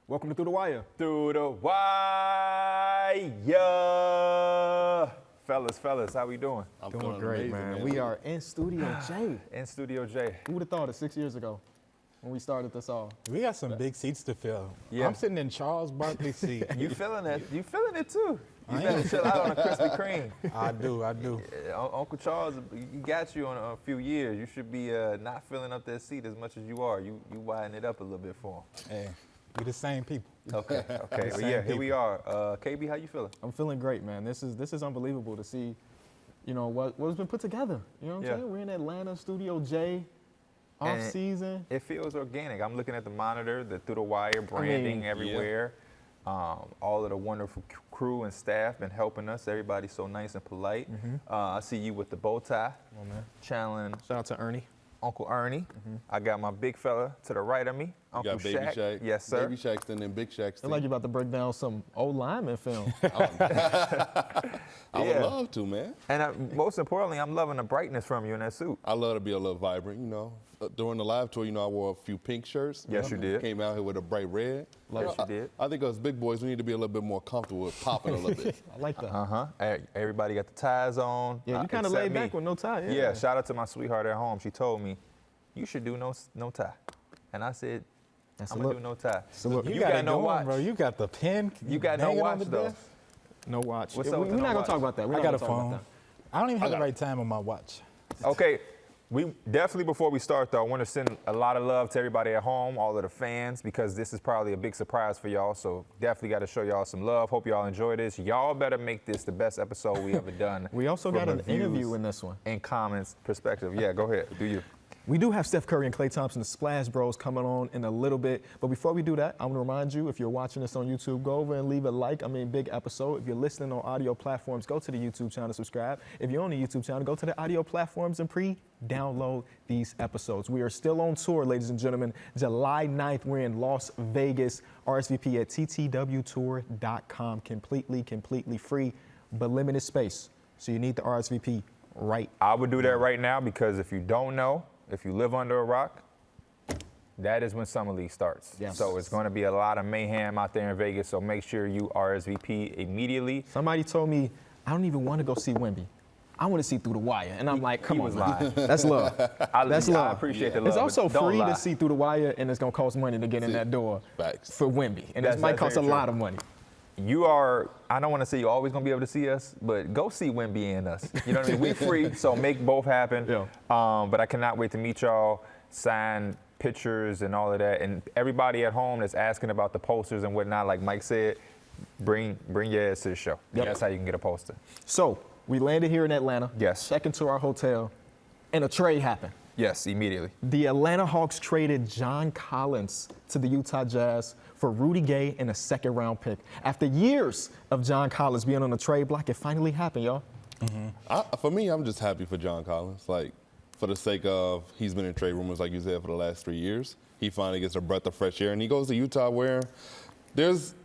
Welcome to Through the Wire. Through the wire. Fellas, how we doing? I'm Doing great, man. We are in Studio J. In Studio J. Who would have thought it 6 years ago when we started this all? We got some big seats to fill. Yeah. I'm sitting in Charles Barkley's seat. You feeling it? You feeling it too? You better chill out on a Krispy Kreme. I do. Uncle Charles, he got you on a few years. You should be not filling up that seat as much as you are. You widen it up a little bit for him. Hey, we the same people. Okay. Well, yeah, here we are. KB, how you feeling? I'm feeling great, man. This is unbelievable to see, what's been put together. You know what I'm saying? We're in Atlanta, Studio J, off season. It feels organic. I'm looking at the monitor, the Through the Wire branding everywhere. All of the wonderful crew and staff been helping us. Everybody's so nice and polite. I see you with the bow tie, channeling Shout out to Ernie. Uncle Ernie. I got my big fella to the right of me, Uncle got Baby Shaq. Yes, sir. Baby Shaq's and then Big Shaq's. It's like you're about to break down some old lineman film. I would love to, man. And most importantly, I'm loving the brightness from you in that suit. I love to be a little vibrant, During the live tour, I wore a few pink shirts. Yes, you did. Came out here with a bright red. Yes, you did. I think us big boys, we need to be a little bit more comfortable with popping a little bit. I like that. Everybody got the ties on. Yeah, you kind of except laid me. back with no tie. Yeah, shout out to my sweetheart at home. She told me, you should do no tie. And I said, That's I'm a going look. to do no tie. So look, You got got it no going, watch. bro. You got the pen. You got no hanging watch, on the though. desk. no watch. What's We're up with the not no gonna watch? talk about that. I got a phone. I don't even have the right time on my watch. Okay, we definitely, before we start though, I want to send a lot of love to everybody at home, all of the fans, because this is probably a big surprise for y'all. So definitely got to show y'all some love. Hope y'all enjoy this. Y'all better make this the best episode we ever done. We also from got an a views interview in this one. and comments perspective. Yeah, go ahead. Do you? We do have Steph Curry and Klay Thompson, the Splash Bros, coming on in a little bit. But before we do that, I want to remind you, if you're watching this on YouTube, go over and leave a like. Big episode. If you're listening on audio platforms, go to the YouTube channel, subscribe. If you're on the YouTube channel, go to the audio platforms and pre-download these episodes. We are still on tour, ladies and gentlemen. July 9th, we're in Las Vegas. RSVP at ttwtour.com. Completely free, but limited space. So you need the RSVP right. I would do that right now because if you don't know, if you live under a rock, that is when Summer League starts. Yes. So it's going to be a lot of mayhem out there in Vegas, so make sure you RSVP immediately. Somebody told me, I don't even want to go see Wemby. I want to see Through the Wire. And I'm like, come he on, was man. lying. That's love. That's love. I appreciate the love. It's also but don't free lie. to see Through the Wire, and it's going to cost money to get in that door Facts. for Wemby. And That's it might cost a very lot true. of money. You are, I don't want to say you're always going to be able to see us, but go see Wemby and us. You know what I mean? We free, so make both happen. Yeah. But I cannot wait to meet y'all, sign pictures and all of that. And everybody at home that's asking about the posters and whatnot, like Mike said, bring your ass to the show. Yep. That's how you can get a poster. So we landed here in Atlanta. Yes. Check into our hotel, and a trade happened. Yes, immediately. The Atlanta Hawks traded John Collins to the Utah Jazz for Rudy Gay and a second-round pick. After years of John Collins being on the trade block, it finally happened, y'all. For me, I'm just happy for John Collins. Like, for the sake of, he's been in trade rumors, like you said, for the last 3 years. He finally gets a breath of fresh air, and he goes to Utah where there's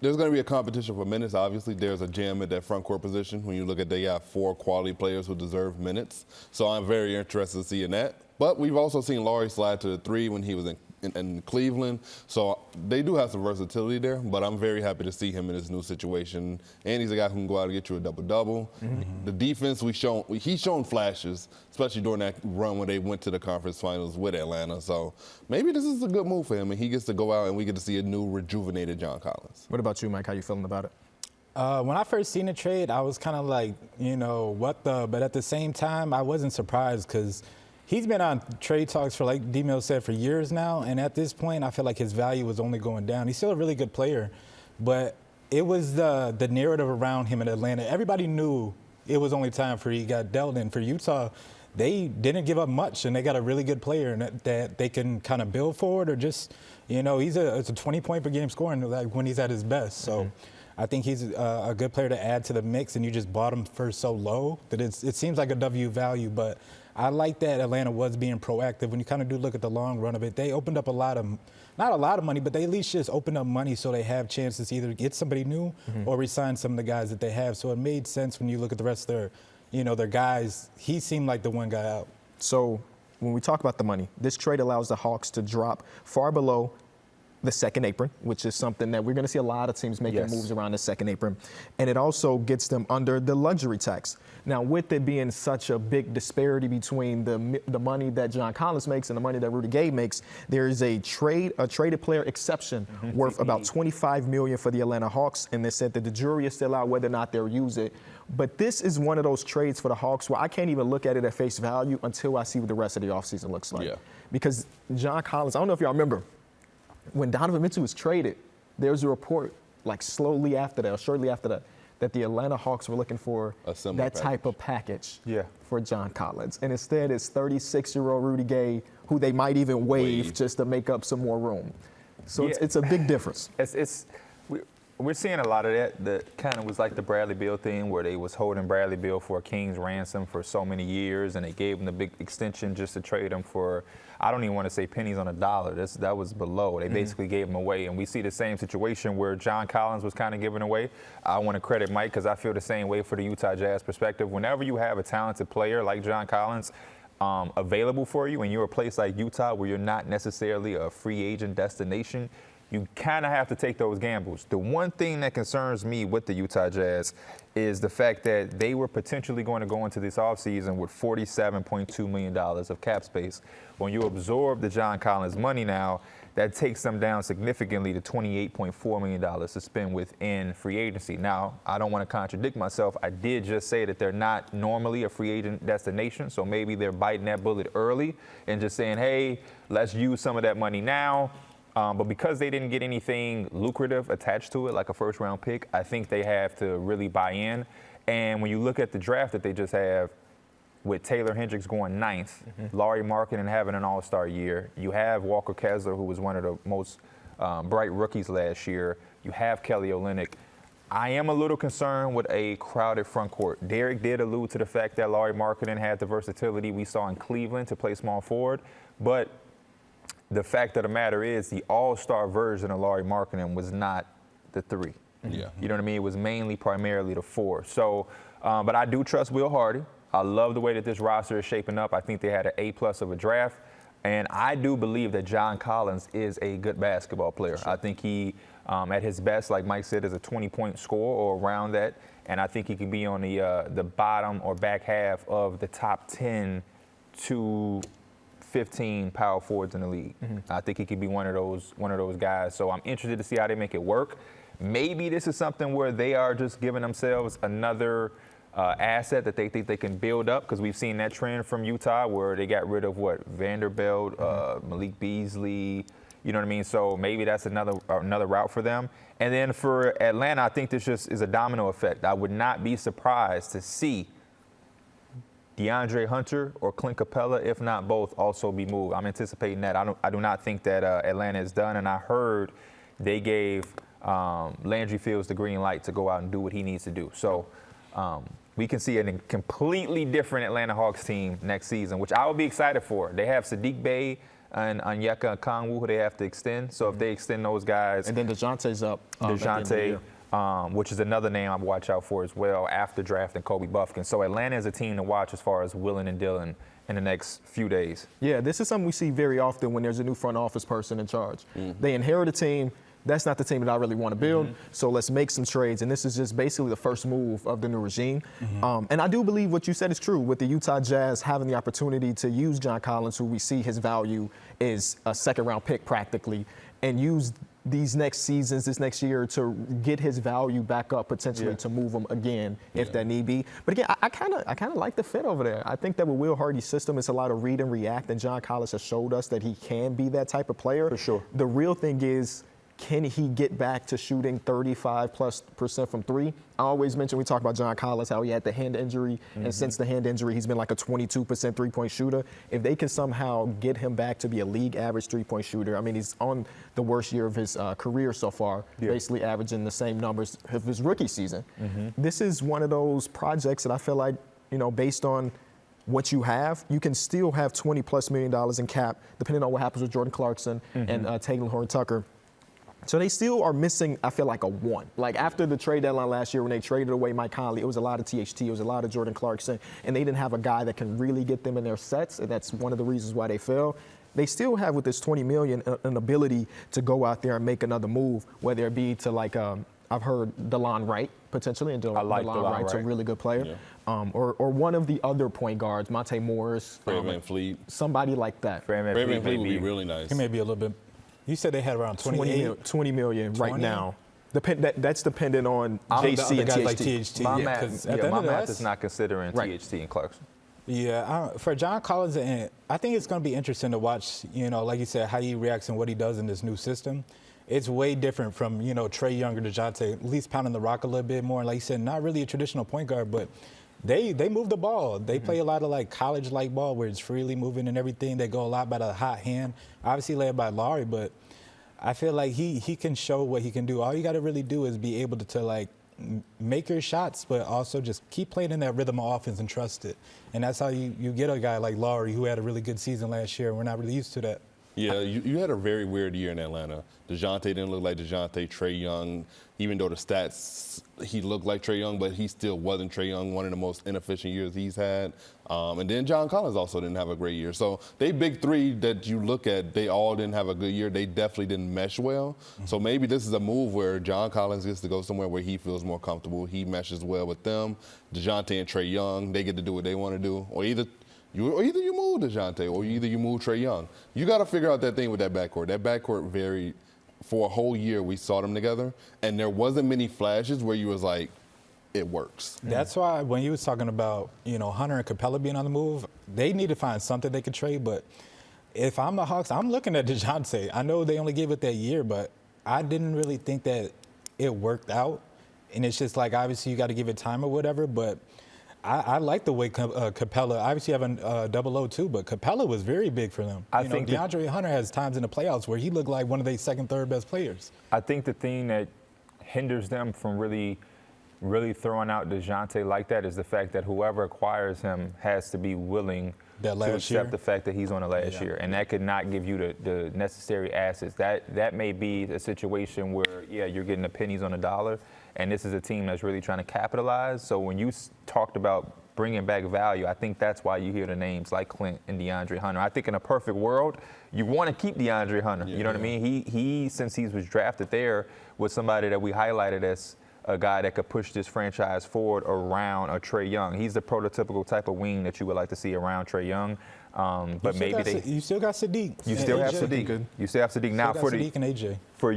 going to be a competition for minutes. Obviously, there's a gem at that front court position. When you look at, they got 4 quality players who deserve minutes. So I'm very interested in seeing that. But we've also seen Lowry slide to the 3 when he was in Cleveland. So they do have some versatility there, but I'm very happy to see him in his new situation. And he's a guy who can go out and get you a double-double. The defense, he's shown flashes, especially during that run when they went to the conference finals with Atlanta. So maybe this is a good move for him, and he gets to go out and we get to see a new rejuvenated John Collins. What about you, Mike? How you feeling about it? When I first seen the trade, I was kind of like, what the? But at the same time, I wasn't surprised because he's been on trade talks for, like D-Mill said, for years now. And at this point, I feel like his value was only going down. He's still a really good player, but it was the narrative around him in Atlanta. Everybody knew it was only time for he got dealt in. For Utah, they didn't give up much, and they got a really good player that they can kind of build forward or just, it's a 20-point per game scoring like when he's at his best. So I think he's a good player to add to the mix, and you just bought him for so low that it seems like a W value. But I like that Atlanta was being proactive. When you kind of do look at the long run of it, they opened up not a lot of money, but they at least just opened up money so they have chances to either get somebody new or re-sign some of the guys that they have. So it made sense when you look at the rest of their guys. He seemed like the one guy out. So when we talk about the money, this trade allows the Hawks to drop far below the second apron, which is something that we're going to see a lot of teams making moves around the second apron. And it also gets them under the luxury tax. Now, with it being such a big disparity between the money that John Collins makes and the money that Rudy Gay makes, there is a traded player exception worth about $25 million for the Atlanta Hawks. And they said that the jury is still out whether or not they'll use it. But this is one of those trades for the Hawks where I can't even look at it at face value until I see what the rest of the offseason looks like. Yeah. Because John Collins, I don't know if y'all remember, when Donovan Mitchell was traded, there was a report like shortly after that, that the Atlanta Hawks were looking for that type of package for John Collins. And instead it's 36-year-old Rudy Gay, who they might even waive just to make up some more room. So it's a big difference. We're seeing a lot of that kind of was like the Bradley Beal thing where they was holding Bradley Beal for a king's ransom for so many years, and they gave him the big extension just to trade him for, I don't even want to say pennies on a dollar. That was below. They basically gave him away. And we see the same situation where John Collins was kind of given away. I want to credit Mike because I feel the same way for the Utah Jazz perspective. Whenever you have a talented player like John Collins available for you, and you're a place like Utah where you're not necessarily a free agent destination, you kind of have to take those gambles. The one thing that concerns me with the Utah Jazz is the fact that they were potentially going to go into this offseason with $47.2 million of cap space. When you absorb the John Collins money now, that takes them down significantly to $28.4 million to spend within free agency. Now, I don't want to contradict myself. I did just say that they're not normally a free agent destination, so maybe they're biting that bullet early and just saying, hey, let's use some of that money now. But because they didn't get anything lucrative attached to it, like a first-round pick, I think they have to really buy in. And when you look at the draft that they just have, with Taylor Hendricks going 9th, Lowry Markkanen having an all-star year, you have Walker Kessler, who was one of the most bright rookies last year. You have Kelly Olynyk. I am a little concerned with a crowded front court. Derrick did allude to the fact that Lowry Markkanen had the versatility we saw in Cleveland to play small forward, but the fact of the matter is the all-star version of Lowry Markkanen was not the 3. Yeah. You know what I mean? It was primarily the 4. So, but I do trust Will Hardy. I love the way that this roster is shaping up. I think they had an A+ of a draft. And I do believe that John Collins is a good basketball player. Sure. I think he, at his best, like Mike said, is a 20-point scorer or around that. And I think he can be on the bottom or back half of the top 10 to 15 power forwards in the league. I think he could be one of those guys. So I'm interested to see how they make it work. Maybe this is something where they are just giving themselves another asset that they think they can build up, because we've seen that trend from Utah where they got rid of Vanderbilt, Malik Beasley. You know what I mean? So maybe that's another route for them. And then for Atlanta, I think this just is a domino effect. I would not be surprised to see DeAndre Hunter or Clint Capella, if not both, also be moved. I'm anticipating that. I do not think that Atlanta is done, and I heard they gave Landry Fields the green light to go out and do what he needs to do. So we can see a completely different Atlanta Hawks team next season, which I will be excited for. They have Sadiq Bey and Onyeka Okongwu, who they have to extend. So if they extend those guys. And then DeJounte's up. DeJounte, which is another name I watch out for as well after drafting Kobe Buffkin. So Atlanta is a team to watch as far as Willing and Dillon in the next few days. Yeah, this is something we see very often when there's a new front office person in charge. They inherit a team. That's not the team that I really want to build, so let's make some trades. And this is just basically the first move of the new regime. And I do believe what you said is true with the Utah Jazz having the opportunity to use John Collins, who we see his value is a second-round pick practically, and use these next seasons, this next year, to get his value back up potentially to move him again if that need be. But again, I kind of like the fit over there. I think that with Will Hardy's system, it's a lot of read and react, and John Collins has showed us that he can be that type of player. For sure. The real thing is, can he get back to shooting 35+% from 3? I always mention, we talk about John Collins, how he had the hand injury, and since the hand injury, he's been like a 22% three-point shooter. If they can somehow get him back to be a league average three-point shooter, I mean, he's on the worst year of his career so far, basically averaging the same numbers of his rookie season. This is one of those projects that I feel like, you know, based on what you have, you can still have $20+ million in cap, depending on what happens with Jordan Clarkson and Taylor Horton-Tucker. So they still are missing, I feel like, a 1. Like after the trade deadline last year when they traded away Mike Conley, it was a lot of THT, it was a lot of Jordan Clarkson, and they didn't have a guy that can really get them in their sets, and that's one of the reasons why they fell. they still have with this $20 million an ability to go out there and make another move, whether it be to like I've heard Dillon Wright potentially, and Dillon Wright's a really good player, or one of the other point guards, Monte Morris, VanVleet, somebody like that. VanVleet would be really nice. He may be a little bit. You said they had around 20 million right 20? now. That's dependent on JC and guys THT. like THT. My Yeah, math, 'cause at the end my of the math day, is not considering Right. THT and Clarkson. Yeah, for John Collins, and I think it's going to be interesting to watch, like you said, how he reacts and what he does in this new system. It's way different from, Trae Young or DeJounte, at least pounding the rock a little bit more. Like you said, not really a traditional point guard, but they move the ball. They play a lot of like college-like ball where it's freely moving and everything. They go a lot by the hot hand, obviously led by Lowry, but I feel like he can show what he can do. All you got to really do is be able to like make your shots, but also just keep playing in that rhythm of offense and trust it. And that's how you get a guy like Lowry, who had a really good season last year. We're not really used to that. Yeah, you had a very weird year in Atlanta. DeJounte didn't look like DeJounte. Trae Young, even though the stats, he looked like Trae Young, but he still wasn't Trae Young, one of the most inefficient years he's had. And then John Collins also didn't have a great year. So they big three that you look at, they all didn't have a good year. They definitely didn't mesh well. So maybe this is a move where John Collins gets to go somewhere where he feels more comfortable. He meshes well with them. DeJounte and Trae Young, they get to do what they want to do. Or either you move DeJounte or either you move Trae Young. You got to figure out that thing with that backcourt. That backcourt varied for a whole year. We saw them together, and there wasn't many flashes where you was like, it works. That's why when you was talking about, Hunter and Capella being on the move, they need to find something they could trade. But if I'm the Hawks, I'm looking at DeJounte. I know they only gave it that year, but I didn't really think that it worked out. And it's just like, obviously, you got to give it time or whatever, but I like the way Capella, obviously you have a 0-0 too, but Capella was very big for them. I think DeAndre Hunter has times in the playoffs where he looked like one of their second, third best players. I think the thing that hinders them from really throwing out DeJounte like that is the fact that whoever acquires him has to be willing to accept the fact that he's on the last year, and that could not give you the necessary assets. That may be a situation where, you're getting the pennies on the dollar, and this is a team that's really trying to capitalize. So when you talked about bringing back value, I think that's why you hear the names like Clint and DeAndre Hunter. I think in a perfect world, you want to keep DeAndre Hunter. You know what I mean? He since he was drafted there, was somebody that we highlighted as a guy that could push this franchise forward around a Trae Young. He's the prototypical type of wing that you would like to see around Trae Young. But maybe you still got Sadiq. You still have Sadiq. You still have Sadiq. Now for Sadiq and AJ. For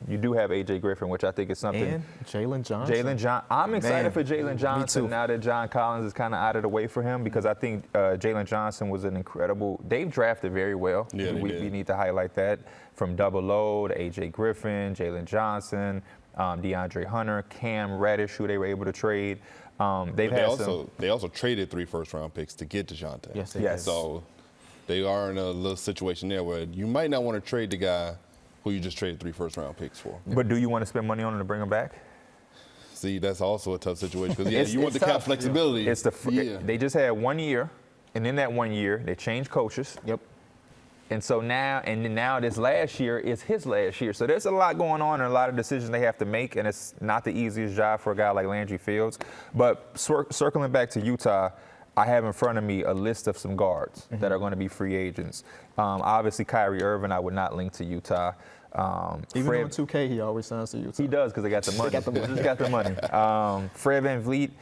you do have AJ Griffin, which I think is something. And Jalen Johnson. I'm excited for Jalen Me Johnson too. now that John Collins is kind of out of the way for him, because I think Jalen Johnson was an incredible. They've drafted very well. Yeah, we need to highlight that, from 0-0 to AJ Griffin, Jalen Johnson, DeAndre Hunter, Cam Reddish, who they were able to trade. They also traded 3 first-round picks to get DeJounte. Yes. So they are in a little situation there where you might not want to trade the guy who you just traded 3 first-round picks for. But do you want to spend money on him to bring him back? See, that's also a tough situation because you want the cap flexibility. They just had 1 year, and in that 1 year, they changed coaches. Yep. And so now this last year is his last year. So there's a lot going on and a lot of decisions they have to make, and it's not the easiest job for a guy like Landry Fields. But circling back to Utah, I have in front of me a list of some guards that are going to be free agents. Obviously, Kyrie Irving, I would not link to Utah. Even though in 2K, he always signs to Utah. He does, because they got the money. They just got the money. Fred VanVleet,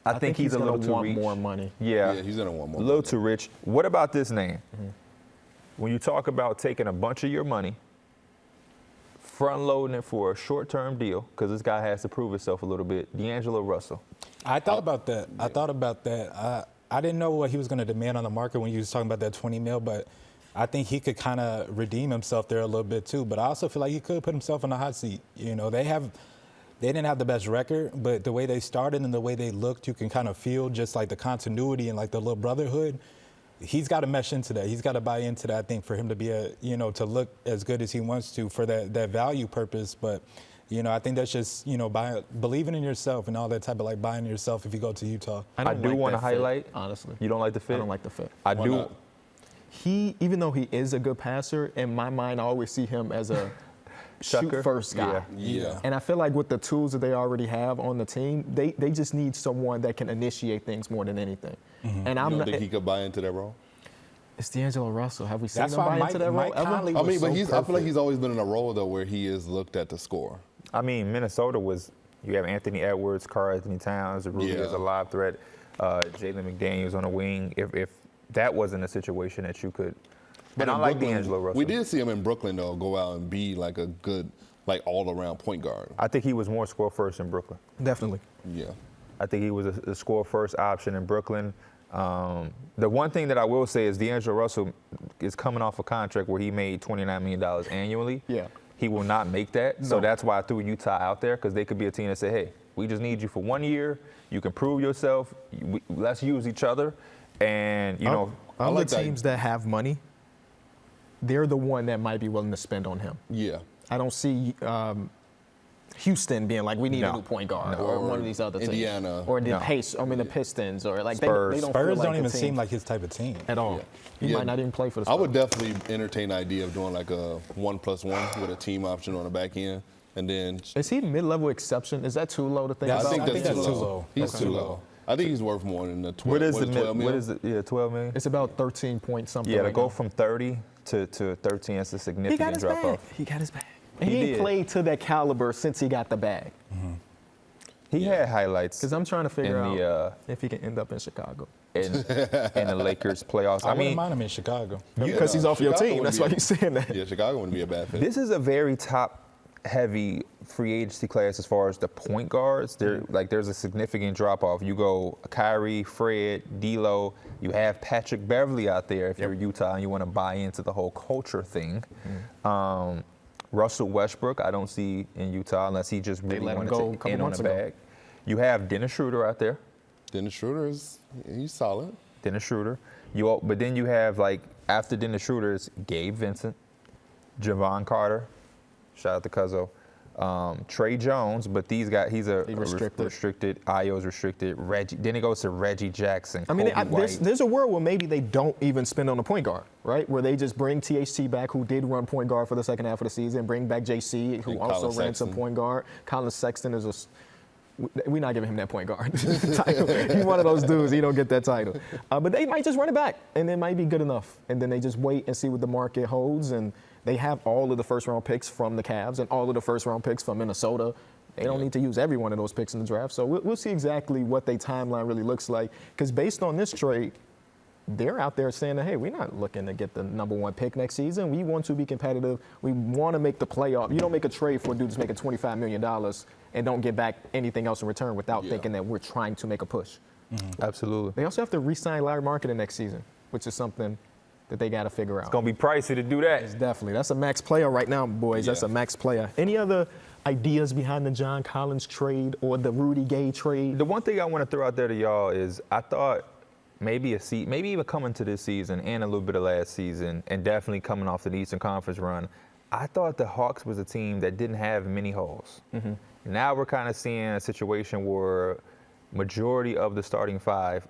I think he's a little too rich. More money. Yeah, he's going to want more. A little too rich. What about this name? When you talk about taking a bunch of your money, front-loading it for a short-term deal, because this guy has to prove himself a little bit, D'Angelo Russell. I thought about that. I didn't know what he was going to demand on the market when you was talking about that 20 mil, but I think he could kind of redeem himself there a little bit too. But I also feel like he could put himself in the hot seat. They didn't have the best record, but the way they started and the way they looked, you can kind of feel just like the continuity and like the little brotherhood. He's got to mesh into that. He's got to buy into that, I think, for him to be to look as good as he wants to for that value purpose. But, I think that's just, believing in yourself and all that type of like buying yourself if you go to Utah. I do want to highlight, honestly. You don't like the fit? I don't like the fit. I do. Not? Even though he is a good passer, in my mind, I always see him as a shoot-first guy. Yeah. And I feel like with the tools that they already have on the team, they just need someone that can initiate things more than anything. And You don't think he could buy into that role? It's D'Angelo Russell. Have we seen That's him why buy into that role Mike ever? Conley I was mean, but so I feel like perfect. he's always been in a role though where he is looked at the score. I mean, Minnesota was, you have Anthony Edwards, Karl Anthony Towns, Rudy Yeah. is a live threat, Jalen McDaniels on the wing. If that wasn't a situation that you could, and I in like Brooklyn, D'Angelo Russell. We did see him in Brooklyn though go out and be like a good, like all-around point guard. I think he was more score first in Brooklyn. Definitely. Yeah. I think he was a score first option in Brooklyn. The one thing that I will say is D'Angelo Russell is coming off a contract where he made $29 million annually. Yeah. He will not make that. So No. that's why I threw Utah out there, because they could be a team that say, hey, we just need you for 1 year. You can prove yourself. Let's use each other. And, you know, I Of like the that. teams that have money, they're the one that might be willing to spend on him. Yeah. I don't see Houston being like, we need a No. new point guard, No. or one of these other Indiana. teams, or the No. the Pistons, or like Spurs. they don't Spurs feel like don't a even team seem like his type of team. at all. He Yeah. might not even play for the I Spurs. would definitely entertain the idea of doing like a 1+1 with a team option on the back end, and then Is he a mid-level exception? Is that too low to think I about? think that's too too low. low. He's too low. I think he's worth more than the 12. what is what the 12 what mil? is it? Yeah, 12 million. It's about 13 point something. Yeah, to right go now. from 30 to 13, that's a He got significant his drop bag. off. He got his bag. And he He ain't did. played to that caliber since he got the bag. He had highlights Because I'm trying to figure in out if he can end up in Chicago. in the Lakers playoffs. I, I wouldn't mean, mind him in Chicago. Because he's off your Chicago team. wouldn't That's be why a- you're saying that. Yeah, Chicago wouldn't be a bad fit. this is a very top-heavy free agency class as far as the point guards. There's a significant drop-off. You go Kyrie, Fred, D'Lo. You have Patrick Beverly out there if you're Utah and you want to buy into the whole culture thing. Russell Westbrook, I don't see in Utah unless he just really let him wanted go a to couple in on months the ago. bag. You have Dennis Schroder out there. Dennis Schroder he's solid. Dennis Schroder. But then you have, like, after Dennis Schroder, it's Gabe Vincent, Javon Carter, shout out to Cuzzo, Trey Jones, but these guys, he's a He restricted. restricted, Io's restricted, Reggie, then it goes to Reggie Jackson, I mean, Kobe White. there's a world where maybe they don't even spend on a point guard, right? Where they just bring THT back, who did run point guard for the second half of the season, bring back JC, who And also Colin ran some Sexton. point guard. Colin Sexton is we're not giving him that point guard title. He's one of those dudes. He don't get that title. But they might just run it back, and it might be good enough. And then they just wait and see what the market holds. And they have all of the first-round picks from the Cavs and all of the first-round picks from Minnesota. They don't need to use every one of those picks in the draft. So we'll see exactly what their timeline really looks like. Because based on this trade, they're out there saying that, hey, we're not looking to get the number one pick next season. We want to be competitive. We want to make the playoff. You don't make a trade for a dude that's making $25 million and don't get back anything else in return without thinking that we're trying to make a push. Absolutely. They also have to re-sign Larry Marketing next season, which is something that they got to figure out. It's going to be pricey to do that. Definitely. That's a max player right now, boys. That's Yeah. a max player. Any other ideas behind the John Collins trade or the Rudy Gay trade? The one thing I want to throw out there to y'all is I thought maybe even coming to this season and a little bit of last season, and definitely coming off the Eastern Conference run, I thought the Hawks was a team that didn't have many holes. Now we're kind of seeing a situation where majority of the starting five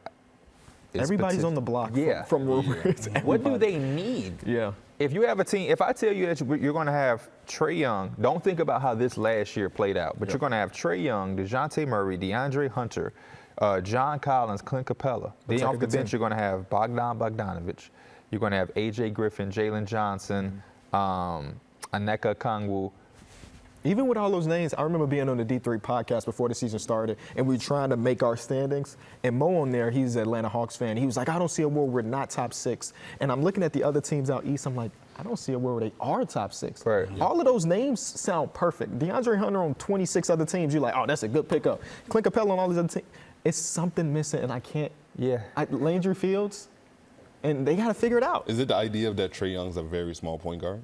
is Everybody's on the block from rumors. What do they need? Yeah. If you have a team, if I tell you that you're going to have Trae Young, don't think about how this last year played out, but you're going to have Trae Young, DeJounte Murray, DeAndre Hunter, John Collins, Clint Capella. Then like a off the good bench, team. you're going to have Bogdan Bogdanovic. You're going to have A.J. Griffin, Jalen Johnson, Aneka Kongwu. Even with all those names, I remember being on the D3 podcast before the season started, and we were trying to make our standings. And Mo on there, he's an Atlanta Hawks fan. He was like, I don't see a world where we're not top six. And I'm looking at the other teams out east. I'm like, I don't see a world where they are top six. Right. All of those names sound perfect. DeAndre Hunter on 26 other teams, you're like, oh, that's a good pickup. Clint Capella on all these other teams. It's something missing, and I can't. Yeah. Landry Fields, and they got to figure it out. Is it the idea that Trae Young's a very small point guard?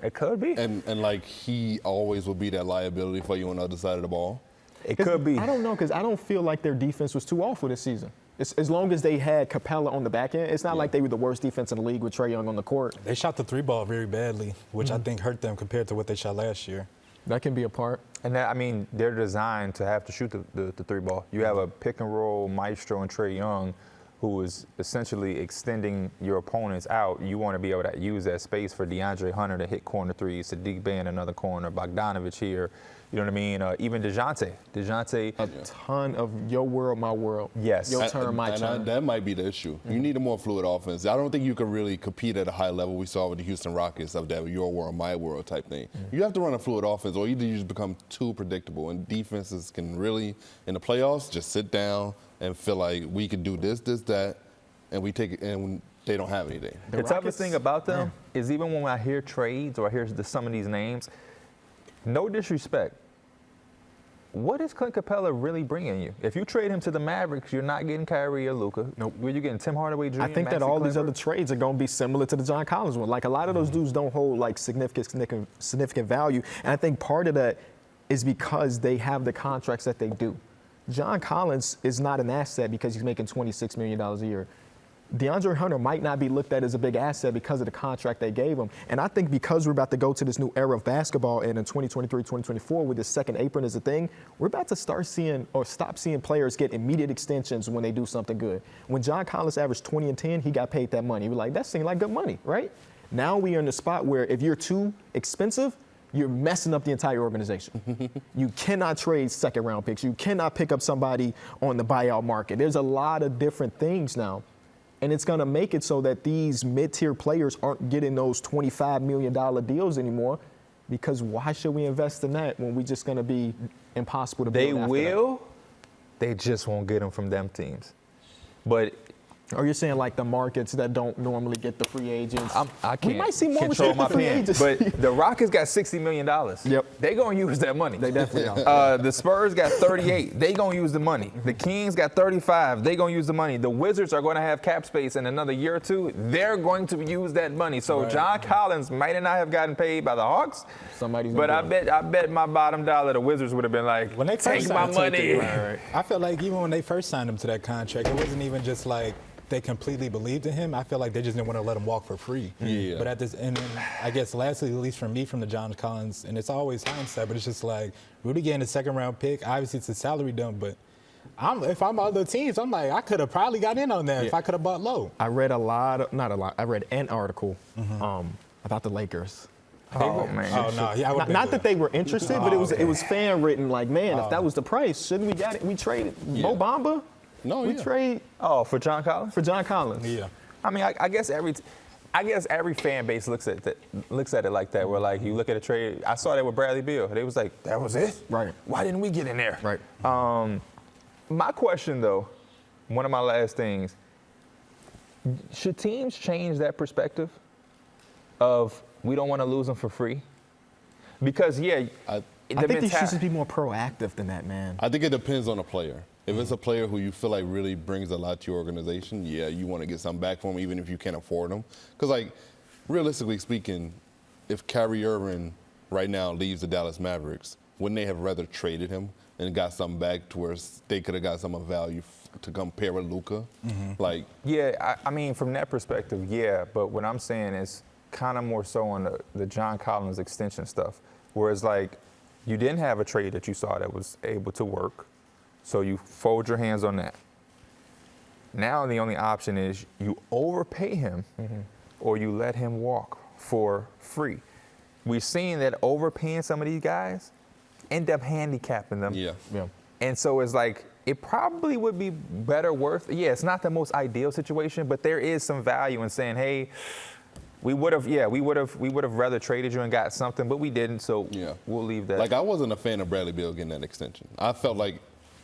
It could be. And like he always will be that liability for you on the other side of the ball? It could be. I don't know, because I don't feel like their defense was too awful this season. As long as they had Capella on the back end, it's not like they were the worst defense in the league with Trae Young on the court. They shot the three ball very badly, which I think hurt them compared to what they shot last year. That can be a part. And that, I mean, they're designed to have to shoot the three ball. You have a pick and roll maestro in Trae Young who is essentially extending your opponents out. You want to be able to use that space for DeAndre Hunter to hit corner threes, Sadiq Bey in another corner, Bogdanovic here. You know what I mean? Even DeJounte. A ton of your world, my world. Yes. Your turn, my turn. That might be the issue. You need a more fluid offense. I don't think you can really compete at a high level. We saw with the Houston Rockets of that your world, my world type thing. You have to run a fluid offense, or either you just become too predictable. And defenses can really, in the playoffs, just sit down and feel like we can do this, that, and we take it, and they don't have anything. The toughest thing about them is even when I hear trades or I hear some of these names, no disrespect, what is Clint Capella really bringing you? If you trade him to the Mavericks, you're not getting Kyrie or Luka. Nope. Were you getting Tim Hardaway Jr.? I think that all these other trades are going to be similar to the John Collins one. Like, a lot of those dudes don't hold like significant value, and I think part of that is because they have the contracts that they do. John Collins is not an asset because he's making $26 million a year. DeAndre Hunter might not be looked at as a big asset because of the contract they gave him. And I think because we're about to go to this new era of basketball and in 2023, 2024, with the second apron as a thing, we're about to start seeing or stop seeing players get immediate extensions when they do something good. When John Collins averaged 20 and 10, he got paid that money. We're like, that seemed like good money, right? Now we are in the spot where if you're too expensive, you're messing up the entire organization. You cannot trade second round picks. You cannot pick up somebody on the buyout market. There's a lot of different things now. And it's going to make it so that these mid-tier players aren't getting those $25 million deals anymore, because why should we invest in that when we're just going to be impossible to build They after will. They just won't get them from them teams. But Or you're saying like the markets that don't normally get the free agents? I can't we might see more control my free pen. agents. But the Rockets got $60 million. Yep. They going to use that money. They definitely are. The Spurs got 38. They going to use the money. The Kings got 35. They going to use the money. The Wizards are going to have cap space in another year or two. They're going to use that money. So Right. John Collins might not have gotten paid by the Hawks. Somebody's But gonna do it. I bet my bottom dollar the Wizards would have been like, When they take first my signed him, money. I feel like even when they first signed him to that contract, it wasn't even just like they completely believed in him. I feel like they just didn't want to let him walk for free. Yeah. But at this, and then I guess lastly, at least for me, from the John Collins, and it's always hindsight, but it's just like Rudy getting a second round pick. Obviously, it's a salary dump, but if I'm other teams, I'm like, I could have probably got in on that if I could have bought low. I read I read an article about the Lakers. Oh, man. Oh no, yeah, I would Not that they were interested, but it was fan written. Like, man, if that was the price, shouldn't we got it? We traded Mo Bamba. No, We yeah. trade Oh, for John Collins? for John Collins. Yeah. I mean, I guess every fan base looks at it like that. Where like you look at a trade. I saw that with Bradley Beal. They was like, that was it. Right. Why didn't we get in there? Right. My question though, one of my last things. Should teams change that perspective of we don't want to lose them for free? Because I think they should just be more proactive than that, man. I think it depends on the player. If it's a player who you feel like really brings a lot to your organization, yeah, you want to get something back for him, even if you can't afford him. Because, like, realistically speaking, if Kyrie Irving right now leaves the Dallas Mavericks, wouldn't they have rather traded him and got something back to where they could have got some of value to compare with Luka? Like, yeah, I mean, from that perspective, yeah. But what I'm saying is kind of more so on the John Collins extension stuff, whereas like you didn't have a trade that you saw that was able to work. So you fold your hands on that. Now the only option is you overpay him or you let him walk for free. We've seen that overpaying some of these guys end up handicapping them. yeah. And so it's like, it probably would be better worth, it's not the most ideal situation, but there is some value in saying, hey, we would have rather traded you and got something, but we didn't, so we'll leave that. Like, I wasn't a fan of Bradley Beal getting that extension. I felt like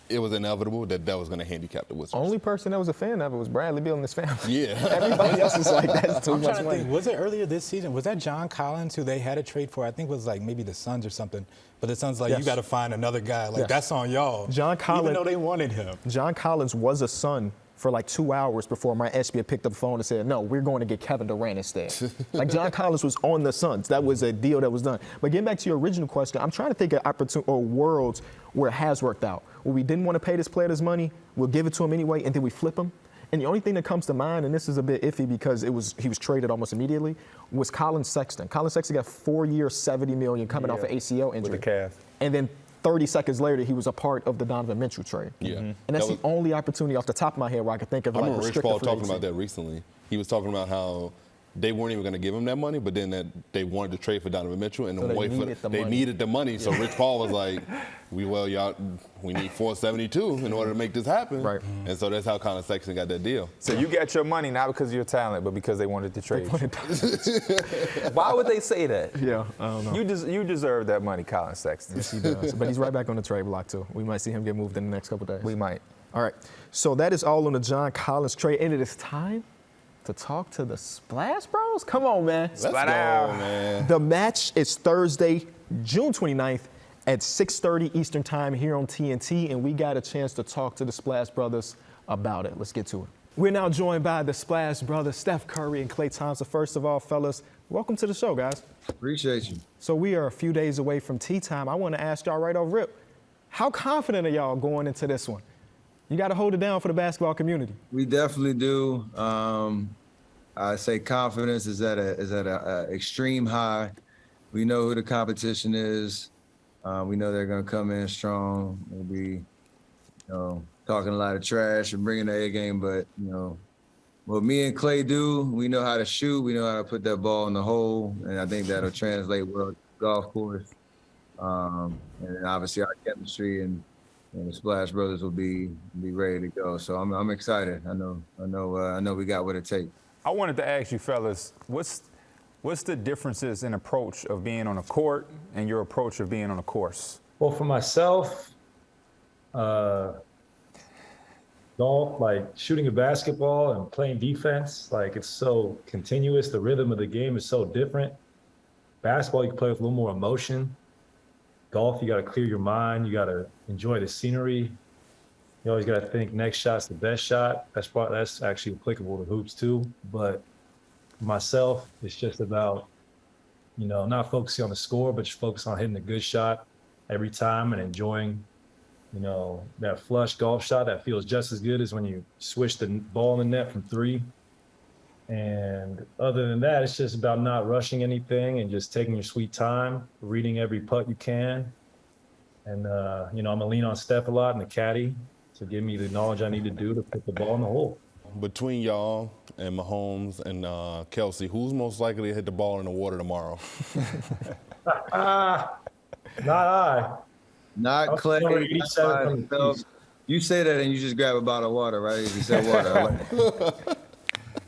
it was inevitable that was going to handicap the Wizards. Only person that was a fan of it was Bradley Beal and his family. Yeah. Everybody else is like, that's too I'm much trying to money. think, was it earlier this season? Was that John Collins who they had a trade for? I think it was like maybe the Suns or something. But the Suns like, Yes. you got to find another guy. Like, Yes. that's on y'all. John Collins- Even though they wanted him. John Collins was a Sun for like 2 hours before my SBA picked up the phone and said, no, we're going to get Kevin Durant instead. Like, John Collins was on the Suns. That was a deal that was done. But getting back to your original question, I'm trying to think of opportunity or worlds where it has worked out. Where we didn't want to pay this player this money, we'll give it to him anyway, and then we flip him. And the only thing that comes to mind, and this is a bit iffy because he was traded almost immediately, was Colin Sexton. Colin Sexton got 4 years, $70 million coming off an ACL injury. with the calf. And then 30 seconds later, he was a part of the Donovan Mitchell trade. Yeah. And that's the only opportunity off the top of my head where I could think of I like remember Rich restricted Paul free talking agency. about that recently. He was talking about how they weren't even going to give him that money, but then they wanted to trade for Donovan Mitchell, and So they needed the money. So Rich Paul was like, we need 472 in order to make this happen. Right. And so that's how Colin Sexton got that deal. So you got your money not because of your talent, but because they wanted to trade you. Why would they say that? Yeah, I don't know. You deserve that money, Colin Sexton. Yes, he does. But he's right back on the trade block, too. We might see him get moved in the next couple days. We might. All right. So that is all on the John Collins trade. And it is time to talk to the Splash Bros. Come on, man. Let's go, man. The match is Thursday, June 29th at 6:30 Eastern Time here on TNT, and we got a chance to talk to the Splash Brothers about it. Let's get to it. We're now joined by the Splash Brothers, Steph Curry and Klay Thompson. First of all, fellas, welcome to the show, guys. Appreciate you. So we are a few days away from tea time. I want to ask y'all right off rip, how confident are y'all going into this one? You got to hold it down for the basketball community. We definitely do. I say confidence is at a extreme high. We know who the competition is. We know they're going to come in strong. We'll be, talking a lot of trash and bringing the A game. But what me and Klay do, we know how to shoot. We know how to put that ball in the hole, and I think that'll translate well to the golf course. And then obviously our chemistry and the Splash Brothers will be ready to go. So I'm excited. I know we got what it takes. I wanted to ask you, fellas, what's the differences in approach of being on a court and your approach of being on a course? Well, for myself, golf, like shooting a basketball and playing defense, like it's so continuous. The rhythm of the game is so different. Basketball, you can play with a little more emotion. Golf, you got to clear your mind. You got to enjoy the scenery. You always got to think next shot's the best shot. That's actually applicable to hoops too. But for myself, it's just about, not focusing on the score, but just focus on hitting a good shot every time and enjoying, that flush golf shot that feels just as good as when you swish the ball in the net from three. And other than that, it's just about not rushing anything and just taking your sweet time, reading every putt you can. And, I'm going to lean on Steph a lot in the caddy to give me the knowledge I need to do to put the ball in the hole. Between y'all and Mahomes and Kelsey, who's most likely to hit the ball in the water tomorrow? Not I. Not Klay. 87 from the East. You say that and you just grab a bottle of water, right? You said water.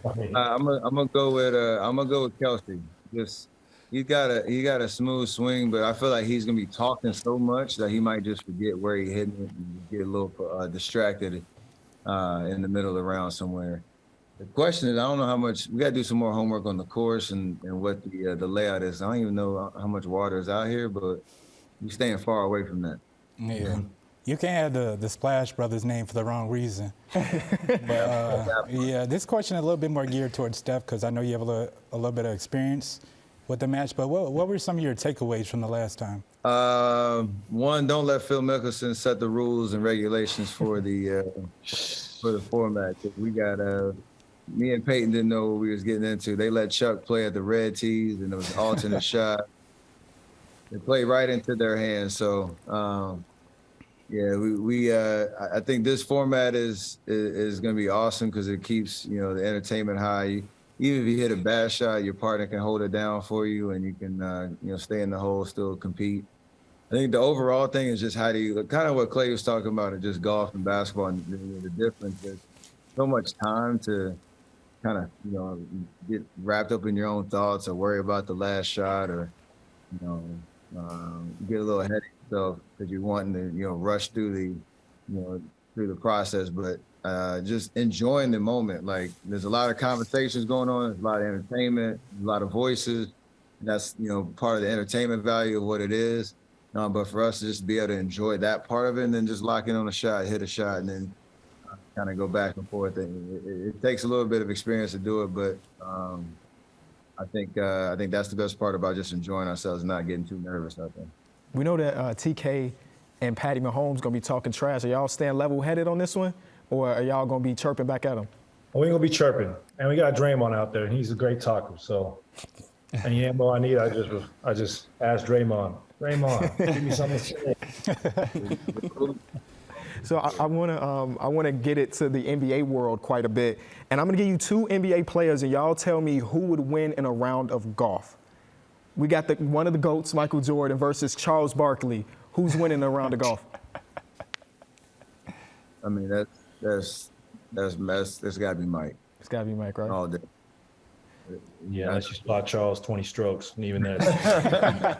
I'm gonna go with Kelsey. Just he got a smooth swing, but I feel like he's gonna be talking so much that he might just forget where he hitting it and get a little distracted in the middle of the round somewhere. The question is, I don't know how much we gotta do some more homework on the course and what the layout is. I don't even know how much water is out here, but we're staying far away from that. Yeah. You can't have the Splash Brothers name for the wrong reason. But this question is a little bit more geared towards Steph because I know you have a little bit of experience with the match. But what were some of your takeaways from the last time? One, don't let Phil Mickelson set the rules and regulations for the format. We got me and Peyton didn't know what we was getting into. They let Chuck play at the red tees and it was alternate shot. They played right into their hands. So. I think this format is going to be awesome because it keeps, the entertainment high. Even if you hit a bad shot, your partner can hold it down for you and you can, stay in the hole, still compete. I think the overall thing is just how do you, kind of what Klay was talking about, is just golf and basketball. And the difference is so much time to kind of, get wrapped up in your own thoughts or worry about the last shot or, get a little ahead of yourself because you're wanting to, rush through the process, but just enjoying the moment. Like there's a lot of conversations going on, there's a lot of entertainment, a lot of voices. That's, part of the entertainment value of what it is. But for us to just be able to enjoy that part of it and then just lock in on a shot, hit a shot, and then kind of go back and forth. It takes a little bit of experience to do it, but I think that's the best part about just enjoying ourselves and not getting too nervous out there. We know that TK and Patty Mahomes going to be talking trash. Are y'all staying level-headed on this one, or are y'all going to be chirping back at them? Well, we're going to be chirping. And we got Draymond out there, and he's a great talker. So any ammo I need, I just ask Draymond. Draymond, give me something to say. So I want to get it to the NBA world quite a bit, and I'm going to give you two NBA players, and y'all tell me who would win in a round of golf. We got one of the GOATs, Michael Jordan, versus Charles Barkley. Who's winning a round of golf? I mean, that's got to be Mike. It's got to be Mike, right? All day. Yeah, unless you spot Charles 20 strokes, and even that.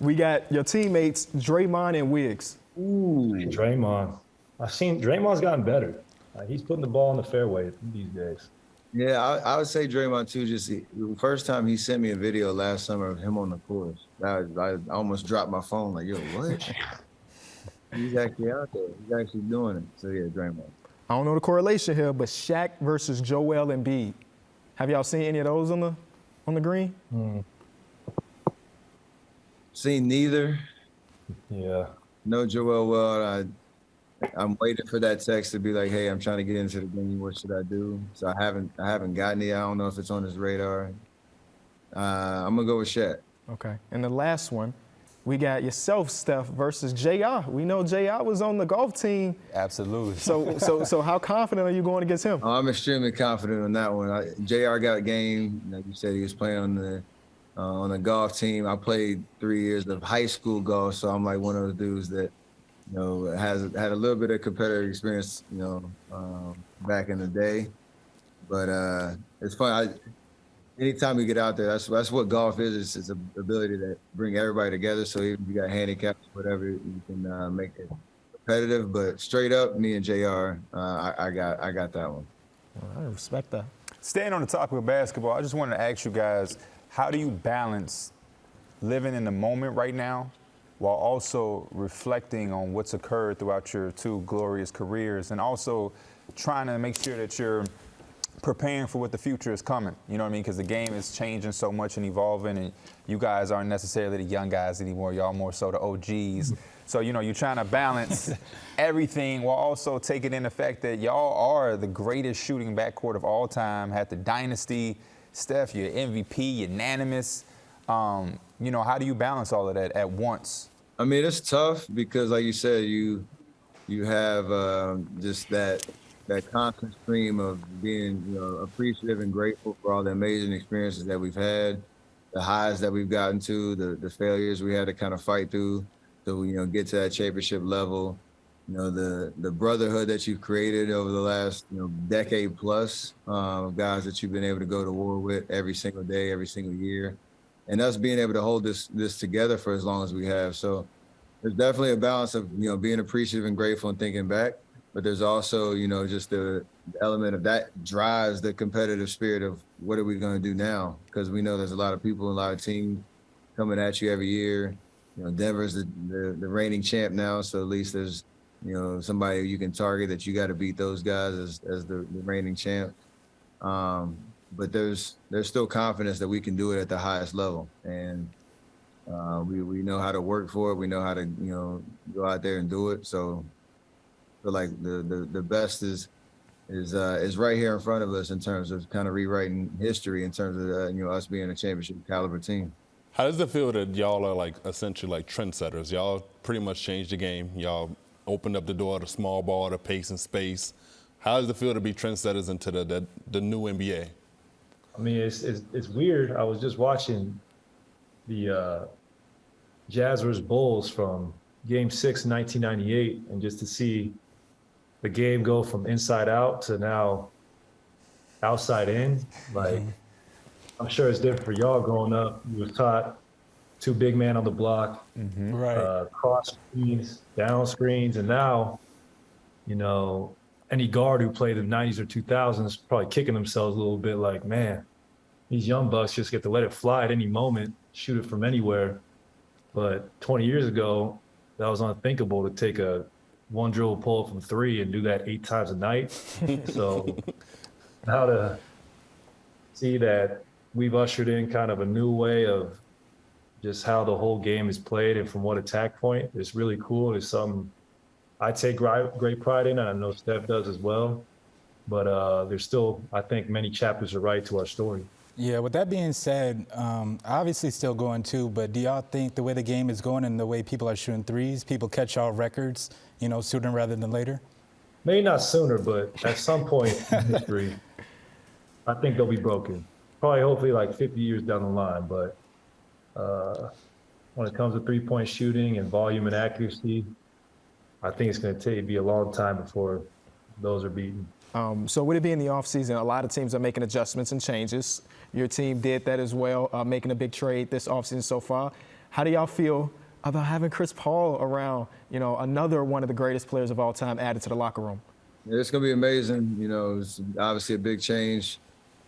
We got your teammates, Draymond and Wiggs. Ooh, Draymond. I've seen Draymond's gotten better. He's putting the ball in the fairway these days. Yeah, I would say Draymond too. Just the first time he sent me a video last summer of him on the course, I almost dropped my phone. Like, yo, what? He's actually out there. He's actually doing it. So yeah, Draymond. I don't know the correlation here, but Shaq versus Joel Embiid. Have y'all seen any of those on the green? Seen neither. Yeah. No Joel well. I'm waiting for that text to be like, hey, I'm trying to get into the game. What should I do? So I haven't gotten it. I don't know if it's on his radar. I'm gonna go with Shaq. Okay. And the last one, we got yourself, Steph, versus JR. We know JR was on the golf team. Absolutely. So how confident are you going against him? I'm extremely confident on that one. JR got a game. Like you said, he was playing on the golf team. I played 3 years of high school golf, so I'm like one of those dudes that, you know, had a little bit of competitive experience, you know, back in the day. But it's fun. Anytime we get out there, that's what golf is. It's an ability to bring everybody together. So even if you got handicaps, whatever, you can make it competitive. But straight up, me and JR, I got that one. I respect that. Staying on the topic of basketball, I just wanted to ask you guys, how do you balance living in the moment right now while also reflecting on what's occurred throughout your two glorious careers, and also trying to make sure that you're preparing for what the future is coming? You know what I mean? Because the game is changing so much and evolving, and you guys aren't necessarily the young guys anymore. Y'all more so the OGs. So, you know, you're trying to balance everything while also taking in the fact that y'all are the greatest shooting backcourt of all time, had the dynasty. Steph, you're MVP, unanimous. You know, how do you balance all of that at once? I mean, it's tough because, like you said, you have just that constant stream of being, you know, appreciative and grateful for all the amazing experiences that we've had, the highs that we've gotten to, the failures we had to kind of fight through to, you know, get to that championship level. You know, the brotherhood that you've created over the last, you know, decade plus, guys that you've been able to go to war with every single day, every single year, and us being able to hold this together for as long as we have. So there's definitely a balance of, you know, being appreciative and grateful and thinking back, but there's also, you know, just the element of that drives the competitive spirit of what are we going to do now? Because we know there's a lot of people, a lot of teams coming at you every year. You know, Denver's the reigning champ now, so at least there's, you know, somebody you can target that you got to beat those guys as the reigning champ. But there's still confidence that we can do it at the highest level, and we know how to work for it. We know how to, you know, go out there and do it. So I feel like the best is right here in front of us in terms of kind of rewriting history in terms of you know, us being a championship caliber team. How does it feel that y'all are like essentially like trendsetters? Y'all pretty much changed the game. Y'all opened up the door to small ball, to pace and space. How does it feel to be trendsetters into the new NBA? I mean, it's weird. I was just watching the Jazz vs. Bulls from Game 6, 1998, and just to see the game go from inside out to now outside in, like, I'm sure it's different for y'all growing up. You were taught two big men on the block, Right. cross screens, down screens, and now, you know, any guard who played in the 90s or 2000s probably kicking themselves a little bit like, man, these young bucks just get to let it fly at any moment, shoot it from anywhere. But 20 years ago, that was unthinkable to take a one dribble pull from three and do that 8 times a night. So now to see that we've ushered in kind of a new way of just how the whole game is played and from what attack point, it's really cool. It's something I take great pride in, and I know Steph does as well. But there's still, I think, many chapters to write to our story. Yeah, with that being said, obviously still going too, but do y'all think the way the game is going and the way people are shooting threes, people catch all records, sooner rather than later? Maybe not sooner, but at some point in history, I think they'll be broken. Probably, hopefully, like 50 years down the line. But when it comes to three-point shooting and volume and accuracy, I think it's going to be a long time before those are beaten. So with it being the offseason, a lot of teams are making adjustments and changes. Your team did that as well, making a big trade this offseason so far. How do y'all feel about having Chris Paul around, another one of the greatest players of all time added to the locker room? Yeah, it's going to be amazing. It's obviously a big change.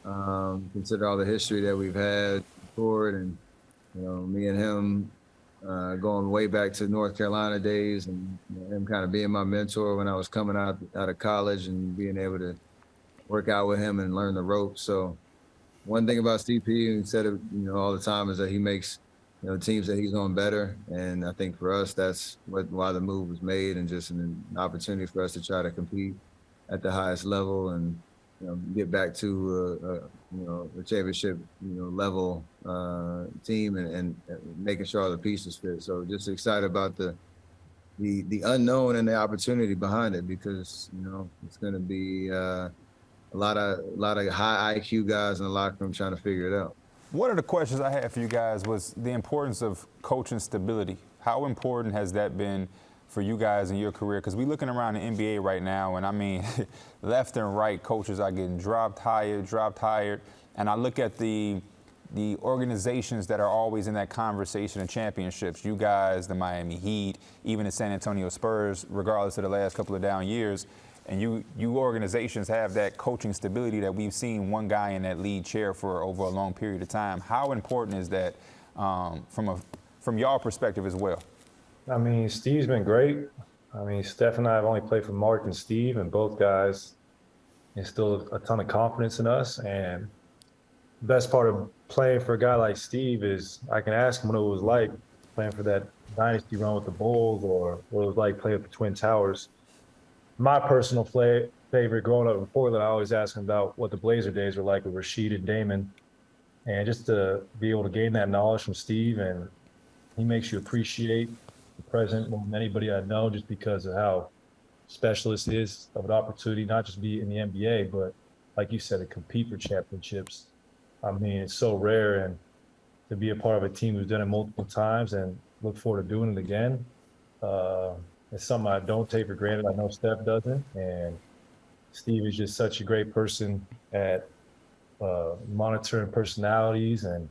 Consider all the history that we've had forward, and, me and him going way back to North Carolina days, and him kind of being my mentor when I was coming out of college and being able to work out with him and learn the ropes. So one thing about CP, and he said it, all the time, is that he makes, teams that he's on better. And I think for us, that's why the move was made, and just an opportunity for us to try to compete at the highest level and, get back to, a championship, level team and making sure all the pieces fit. So just excited about the unknown and the opportunity behind it, because, it's going to be a lot of high IQ guys in the locker room trying to figure it out. One of the questions I had for you guys was the importance of coaching stability. How important has that been for you guys in your career? Because we're looking around the NBA right now, and I mean, left and right coaches are getting dropped hired. And I look at the organizations that are always in that conversation of championships. You guys, the Miami Heat, even the San Antonio Spurs, regardless of the last couple of down years. And you organizations have that coaching stability that we've seen one guy in that lead chair for over a long period of time. How important is that from y'all perspective as well? I mean, Steve's been great. I mean, Steph and I have only played for Mark and Steve, and both guys instilled a ton of confidence in us. And the best part of playing for a guy like Steve is I can ask him what it was like playing for that dynasty run with the Bulls, or what it was like playing with the Twin Towers. My personal favorite growing up in Portland, I always ask him about what the Blazer days were like with Rasheed and Damon. And just to be able to gain that knowledge from Steve, and he makes you appreciate the present more than anybody I know, just because of how special this is of an opportunity, not just be in the NBA, but like you said, to compete for championships. I mean, it's so rare, and to be a part of a team who's done it multiple times and look forward to doing it again. It's something I don't take for granted. I know Steph doesn't, and Steve is just such a great person at monitoring personalities and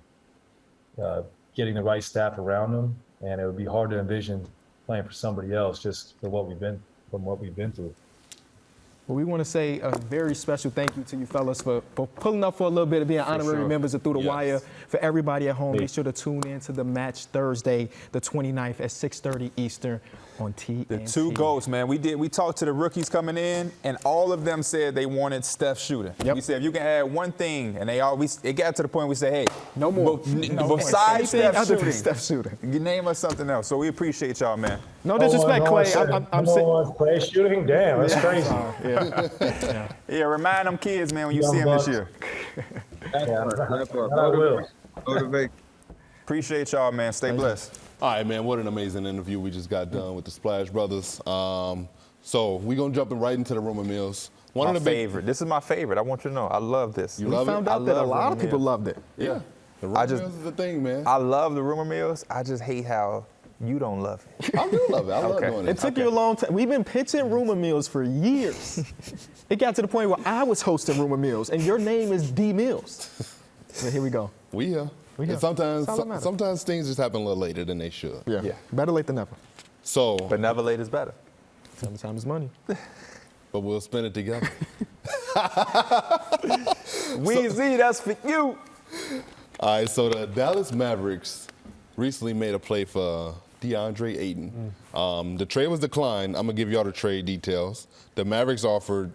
getting the right staff around him. And it would be hard to envision playing for somebody else just for what we've been through. Well, we want to say a very special thank you to you fellas for pulling up for a little bit of being honorary members of Through the Wire. For everybody at home, be sure to tune in to the match Thursday, the 29th at 6:30 Eastern on TNT. The two GOATs, man. We talked to the rookies coming in, and all of them said they wanted Steph shooting. Yep. We said, if you can add one thing, and it got to the point we said, hey, no more. Besides Steph shooting, you name us something else. So we appreciate y'all, man. No disrespect, Klay. I'm saying Klay shooting? Damn, that's crazy. Yeah, remind them kids, man, when you see them this year. I will. Appreciate y'all, man. Stay blessed. All right, man, what an amazing interview we just got done with the Splash Brothers. So we're going to jump right into the rumor mills. One of the favorite. This is my favorite. I want you to know. I love this. You we love found it? out that a lot of people loved it. Yeah. The rumor mills is the thing, man. I love the rumor mills. I just hate how you don't love it. I do love it. I love doing it. It took you a long time. We've been pitching rumor mills for years. It got to the point where I was hosting rumor mills, and your name is D Mills. So here we go. We here. And sometimes things just happen a little later than they should. Yeah. Better late than never. So, But never late is better. Sometimes is money. but we'll spend it together. Weezy, that's for you. All right, so the Dallas Mavericks recently made a play for DeAndre Ayton. The trade was declined. I'm going to give y'all the trade details. The Mavericks offered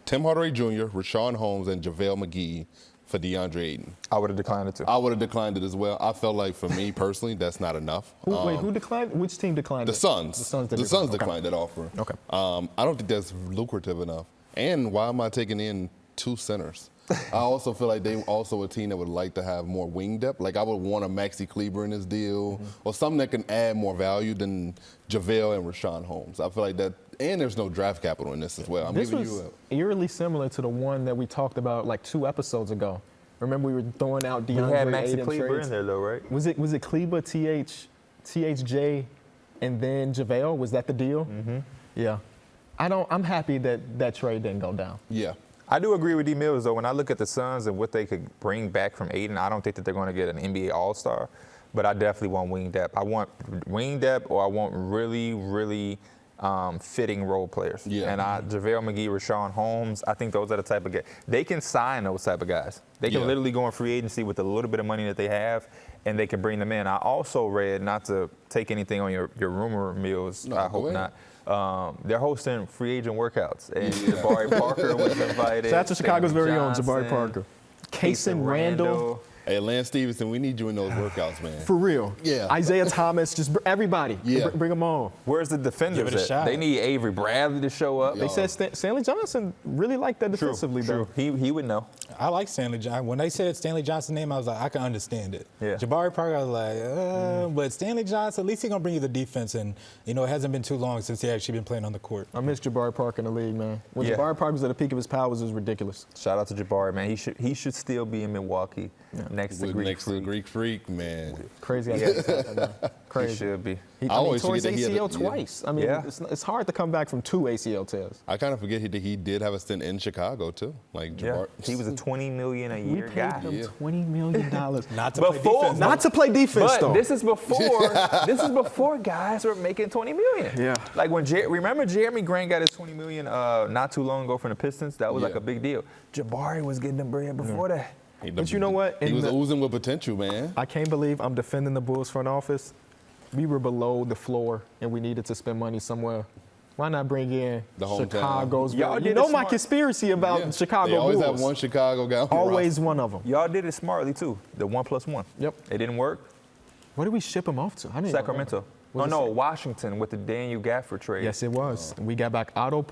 Tim Hardaway Jr., Rashawn Holmes, and JaVale McGee for DeAndre Ayton. I would have declined it too. I would have declined it as well. I felt like, for me personally, that's not enough. Who declined? Which team declined? The Suns. The Suns declined that offer. Okay. I don't think that's lucrative enough. And why am I taking in two centers? I also feel like they also a team that would like to have more wing depth. Like I would want a Maxi Kleber in this deal or something that can add more value than JaVale and Rashawn Holmes. I feel like that, and there's no draft capital in this as well. I'm This giving was you eerily similar to the one that we talked about like 2 episodes ago. Remember we were throwing out We DeAndre had Maxi Ayton Kleber trades? in there though, right? Was it Kleber, THJ, and then JaVale? Was that the deal? Mm-hmm. Yeah. I'm happy that trade didn't go down. Yeah. I do agree with D Mills though. When I look at the Suns and what they could bring back from Ayton, I don't think that they're going to get an NBA All-Star, but I definitely want wing depth. I want wing depth, or I want really fitting role players. Yeah. And JaVale McGee, Rashawn Holmes, I think those are the type of guys. They can sign those type of guys. They can literally go in free agency with a little bit of money that they have, and they can bring them in. I also read, not to take anything on your rumor mills, No, I go hope ahead. not. They're hosting free agent workouts, and Jabari Parker was invited. Shout out to Chicago's Stanley very own Jabari Johnson, Parker. Kason Randall. Hey, Lance Stevenson, we need you in those workouts, man. For real. Yeah. Isaiah Thomas, just everybody. Yeah. Bring them on. Where's the defenders Give it a at? shot. They need Avery Bradley to show up. They said Stanley Johnson really liked that defensively, though. He would know. I like Stanley Johnson. When they said Stanley Johnson's name, I was like, I can understand it. Yeah. Jabari Parker, I was like, but Stanley Johnson, at least he's going to bring you the defense. And, it hasn't been too long since he actually been playing on the court. I miss Jabari Parker in the league, man. When Yeah. Jabari Parker was at the peak of his powers, it was ridiculous. Shout out to Jabari, man. He should still be in Milwaukee next to Greek Next to the Freak. Greek Freak, man. Crazy. Yeah. Crazy. He should be. He I always tore his forget that he had ACL a- yeah. twice. I mean, Yeah. it's hard to come back from 2 ACL tears. I kind of forget he did have a stint in Chicago too. Like Yeah. Jabari. He was a $20 million a We year paid guy. him Yeah. $20 million. Not to play Before- defense. Not to play defense, But though. this is before guys were making $20 million. Yeah. Like when remember Jerami Grant got his $20 million not too long ago from the Pistons. That was like Yeah. a big deal. Jabari was getting them bread before that. But you know what? He In was the- oozing with potential, man. I can't believe I'm defending the Bulls front office. We were below the floor, and we needed to spend money somewhere. Why not bring in The hometown. Chicago's? Y'all You did know it my smart. conspiracy about Yeah. Chicago They always Bulls. have one Chicago guy. On the Always roster. one of them. Y'all did it smartly too. The 1+1. Yep. It didn't work. Where did we ship him off to? I didn't even Sacramento. Was Oh it no, Washington with the Daniel Gafford trade. Yes, it was. We got back Otto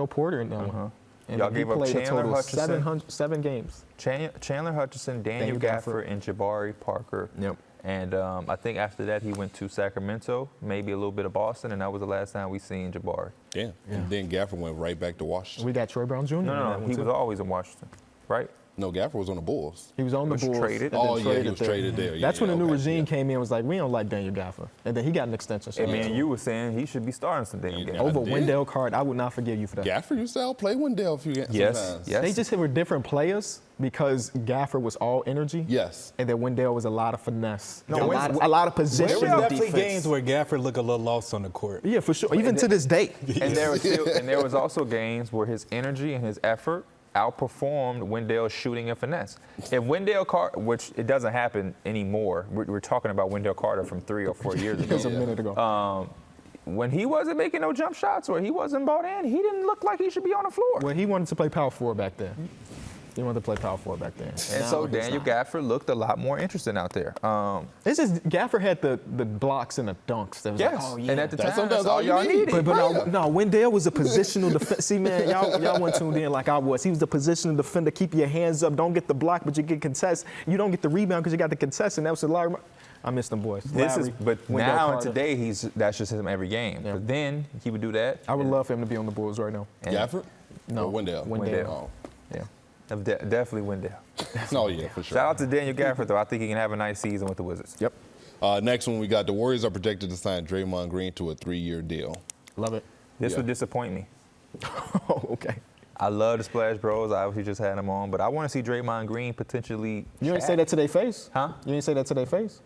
Porter in that one. And Y'all he gave up played a Chandler total of Hutchison. 7 games. Chandler Hutchison, Daniel Daniel Gafford, and Jabari Parker. Yep. And I think after that he went to Sacramento, maybe a little bit of Boston, and that was the last time we seen Jabari. Damn. And then Gafford went right back to Washington. We got Troy Brown Jr. in that No, one, he too. was always in Washington, right? No, Gafford was on the Bulls. He was on the was Bulls. traded. and then Oh, yeah, he was there. traded there. That's Yeah, when the new okay, regime yeah. came in and was like, we don't like Daniel Gafford. And then he got an extension. So And man, you were saying he should be starting some damn Yeah. games. over I did. Wendell Card, I would not forgive you for that. Gafford used to outplay Wendell a few games. Yes, sometimes. yes. They just were different players because Gafford was all energy. Yes. And then Wendell was a lot of finesse. No, a lot of There position was definitely defense. games where Gafford looked a little lost on the court. Yeah, for sure. Even to this day. And there was also games where his energy and his effort outperformed Wendell's shooting and finesse. If Wendell Carter, which it doesn't happen anymore, we're talking about Wendell Carter from 3 or 4 years ago. Just a minute ago. When he wasn't making no jump shots or he wasn't bought in, he didn't look like he should be on the floor. Well, he wanted to play power forward back then. He wanted to play power forward back then. And so Daniel Gafford looked a lot more interesting out there. It's just Gafford had the blocks and the dunks. That was Yes, like, oh, yeah. and at the That's time, that's sometimes all all you y'all need. needed. But no, Wendell was a positional defense. See, man, y'all weren't tuned in like I was. He was the positional defender. Keep your hands up. Don't get the block, but you get contest. You don't get the rebound because you got the contest, and that was a Larry. I miss them boys. But Wendell now and Carter. today, that's just him every game. Yeah. But then he would do that. I would love for him to be on the Bulls right now. And- Gafford? No, Or Wendell? Wendell. Yeah. Definitely Wendell. Oh, yeah, for sure. Shout out to Daniel Gafford, though. I think he can have a nice season with the Wizards. Yep. Next one, we got the Warriors are projected to sign Draymond Green to a 3-year deal. Love it. This Yeah. would disappoint me. Oh, okay. I love the Splash Bros. I obviously just had them on, but I want to see Draymond Green potentially. You didn't say that to their face? Huh? You didn't say that to their face?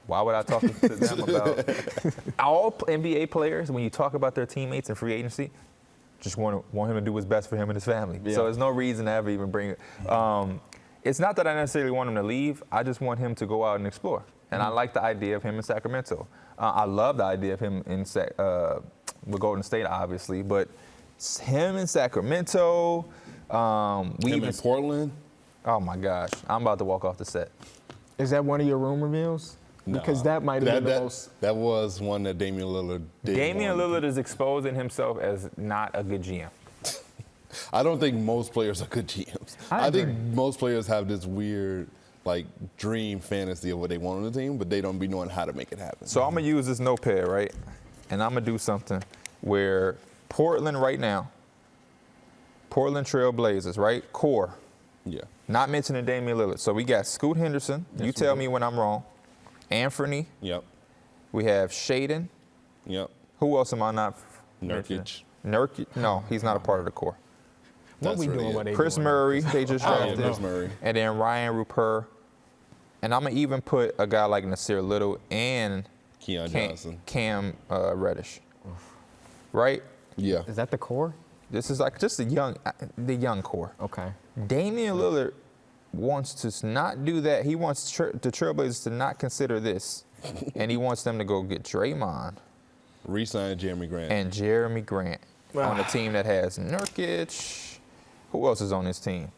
Why would I talk to them about all NBA players? When you talk about their teammates in free agency, just want him to do what's best for him and his family. Yeah. So there's no reason to ever even bring it. It's not that I necessarily want him to leave. I just want him to go out and explore. And I like the idea of him in Sacramento. I love the idea of him in with Golden State, obviously, but him in Sacramento. Him in Portland? Oh my gosh, I'm about to walk off the set. Is that one of your rumor mills? Because that might have been the most. That was one that Damian Lillard did. Damian Lillard is exposing himself as not a good GM. I don't think most players are good GMs. I think most players have this weird, like, dream fantasy of what they want on the team, but they don't be knowing how to make it happen. So I'm going to use this notepad, right? And I'm going to do something where Portland right now, Portland Trail Blazers, right? Core. Yeah. Not mentioning Damian Lillard. So we got Scoot Henderson. You tell me when I'm wrong. Anthony. Yep. We have Shaden. Yep. Who else am I not mentioning? Nurkic. Nurkic? No, he's not a part of the core. What we doing? What they Chris doing? Murray, they just drafted. Chris Murray. And then Ryan Rupert. And I'm going to even put a guy like Nasir Little and Keon Johnson. Cam Reddish. Right? Yeah. Is that the core? This is like just the young core. Okay. Damian Lillard wants to not do that. He wants the Trailblazers to not consider this. And he wants them to go get Draymond. Re-sign Jerami Grant. And Jerami Grant on a team that has Nurkic. Who else is on this team?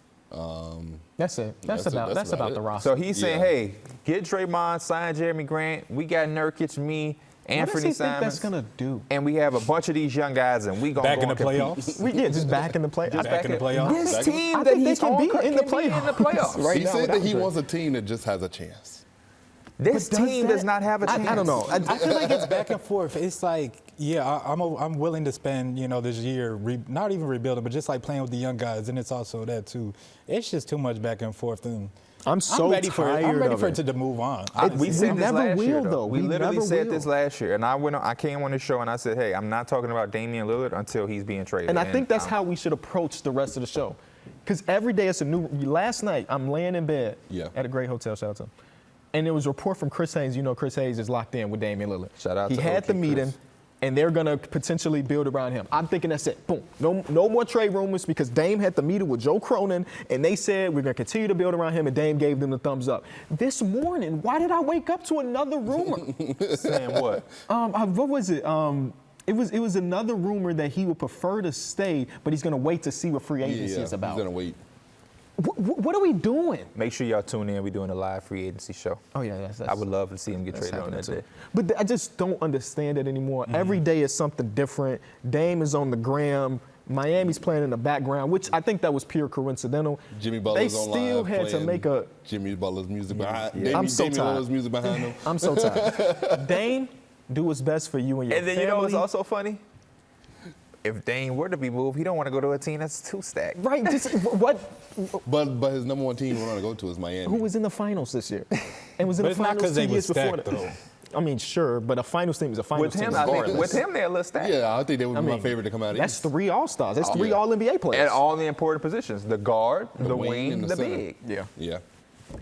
That's it. That's about it. the roster. So he's saying, hey, get Draymond, sign Jerami Grant. We got Nurkic, me, what Anthony does he think Simons. that's gonna do? And we have a bunch of these young guys, and we gonna Back go in the and compete. playoffs. Just back in the play. Back in the playoffs. This team I that think they he's can on be can in the be in the playoffs. Right he now said that without he Dre. wants a team that just has a chance. This But does team that- does not have a chance. I don't know. I feel like it's back and forth. It's like, yeah, I'm willing to spend, this year, not even rebuilding, but just like playing with the young guys, and it's also that too. It's just too much back and forth, and I'm so ready tired I'm ready of for it. it to move on. We honestly. said this never last year, will, though. We We literally never said will. this last year, and I came on the show and I said, hey, I'm not talking about Damian Lillard until he's being traded. And I think that's how we should approach the rest of the show. Because every day it's a new. Last night, I'm laying in bed at a great hotel, shout out to him. And there was a report from Chris Haynes. Chris Haynes is locked in with Damian Lillard. Shout out he to had OG the meeting, Chris. and they're going to potentially build around him. I'm thinking that's it. Boom. No more trade rumors because Dame had the meeting with Joe Cronin, and they said we're going to continue to build around him, and Dame gave them the thumbs up. This morning, why did I wake up to another rumor? saying what? What was it? It was another rumor that he would prefer to stay, but he's going to wait to see what free agency is about. He's going to wait. What are we doing? Make sure y'all tune in. We're doing a live free agency show. Oh, yeah. That's I would love to see him get that's traded on happening that too. day. But I just don't understand it anymore. Every day is something different. Dame is on the gram. Miami's playing in the background, which I think that was pure coincidental. Jimmy Butler's on They still live had to playing make a. Jimmy Butler's music behind. I'm so Damian tired. Lillard's music behind him. I'm so tired. Dame, do what's best for you and your And then family. you know what's also funny? If Dame were to be moved, he don't want to go to a team that's too stacked. Right. What? But his number one team we're going to go to is Miami. Who was in the finals this year? And was in But the it's not finals 'cause 2 they was years before stacked, that. though. I mean, sure, but a finals team is a finals With team him, I think, regardless. with him, they're a little stacked. Yeah, I think they would be my mean, favorite to come out of That's East. 3 All-Stars. That's 3 yeah. All-NBA players. At all the important positions: the guard, the wing, and the center. big. Yeah. Yeah.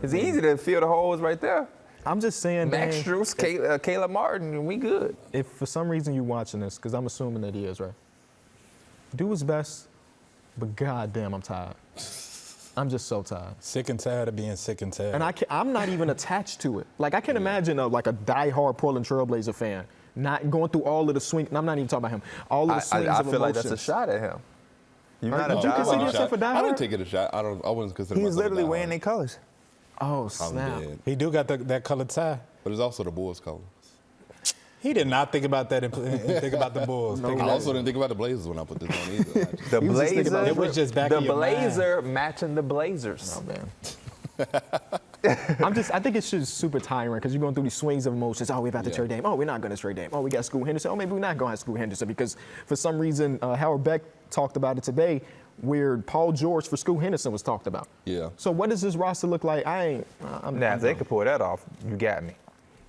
It's easy to fill the holes right there. I'm just saying, Max Dame, Strus, Caleb Martin, and we good. if for some reason you're watching this, because I'm assuming that he is, right? Do his best, but goddamn, I'm tired. I'm just so tired. Sick and tired of being sick and tired. And I'm not even attached to it. Like, I can imagine a diehard Portland Trailblazer fan not going through all of the swing. I'm not even talking about him. All of the swings I of feel like that's a emotions. shot at him. You're not Would you a consider diehard. yourself a diehard? I didn't take it a shot. I wouldn't consider He was myself a literally diehard. wearing their colors. Oh, I'm snap. dead. He do got that colored tie. But it's also the Bulls color. He did not think about that and think about the Bulls. Think I about also it. didn't think about the Blazers when I put this on either. The was just thinking about Blazer. it was just back the in your mind. Blazer matching the Blazers. Oh, man. I think it's just super tiring because you're going through these swings of emotions. Oh, we're about to trade Dame. Oh, we're not going to trade Dame. Oh, we got Scoot Henderson. Oh, maybe we're not going to have Scoot Henderson because for some reason, Howard Beck talked about it today where Paul George for Scoot Henderson was talked about. Yeah. So what does this roster look like? Now, if they could pull that off, you got me.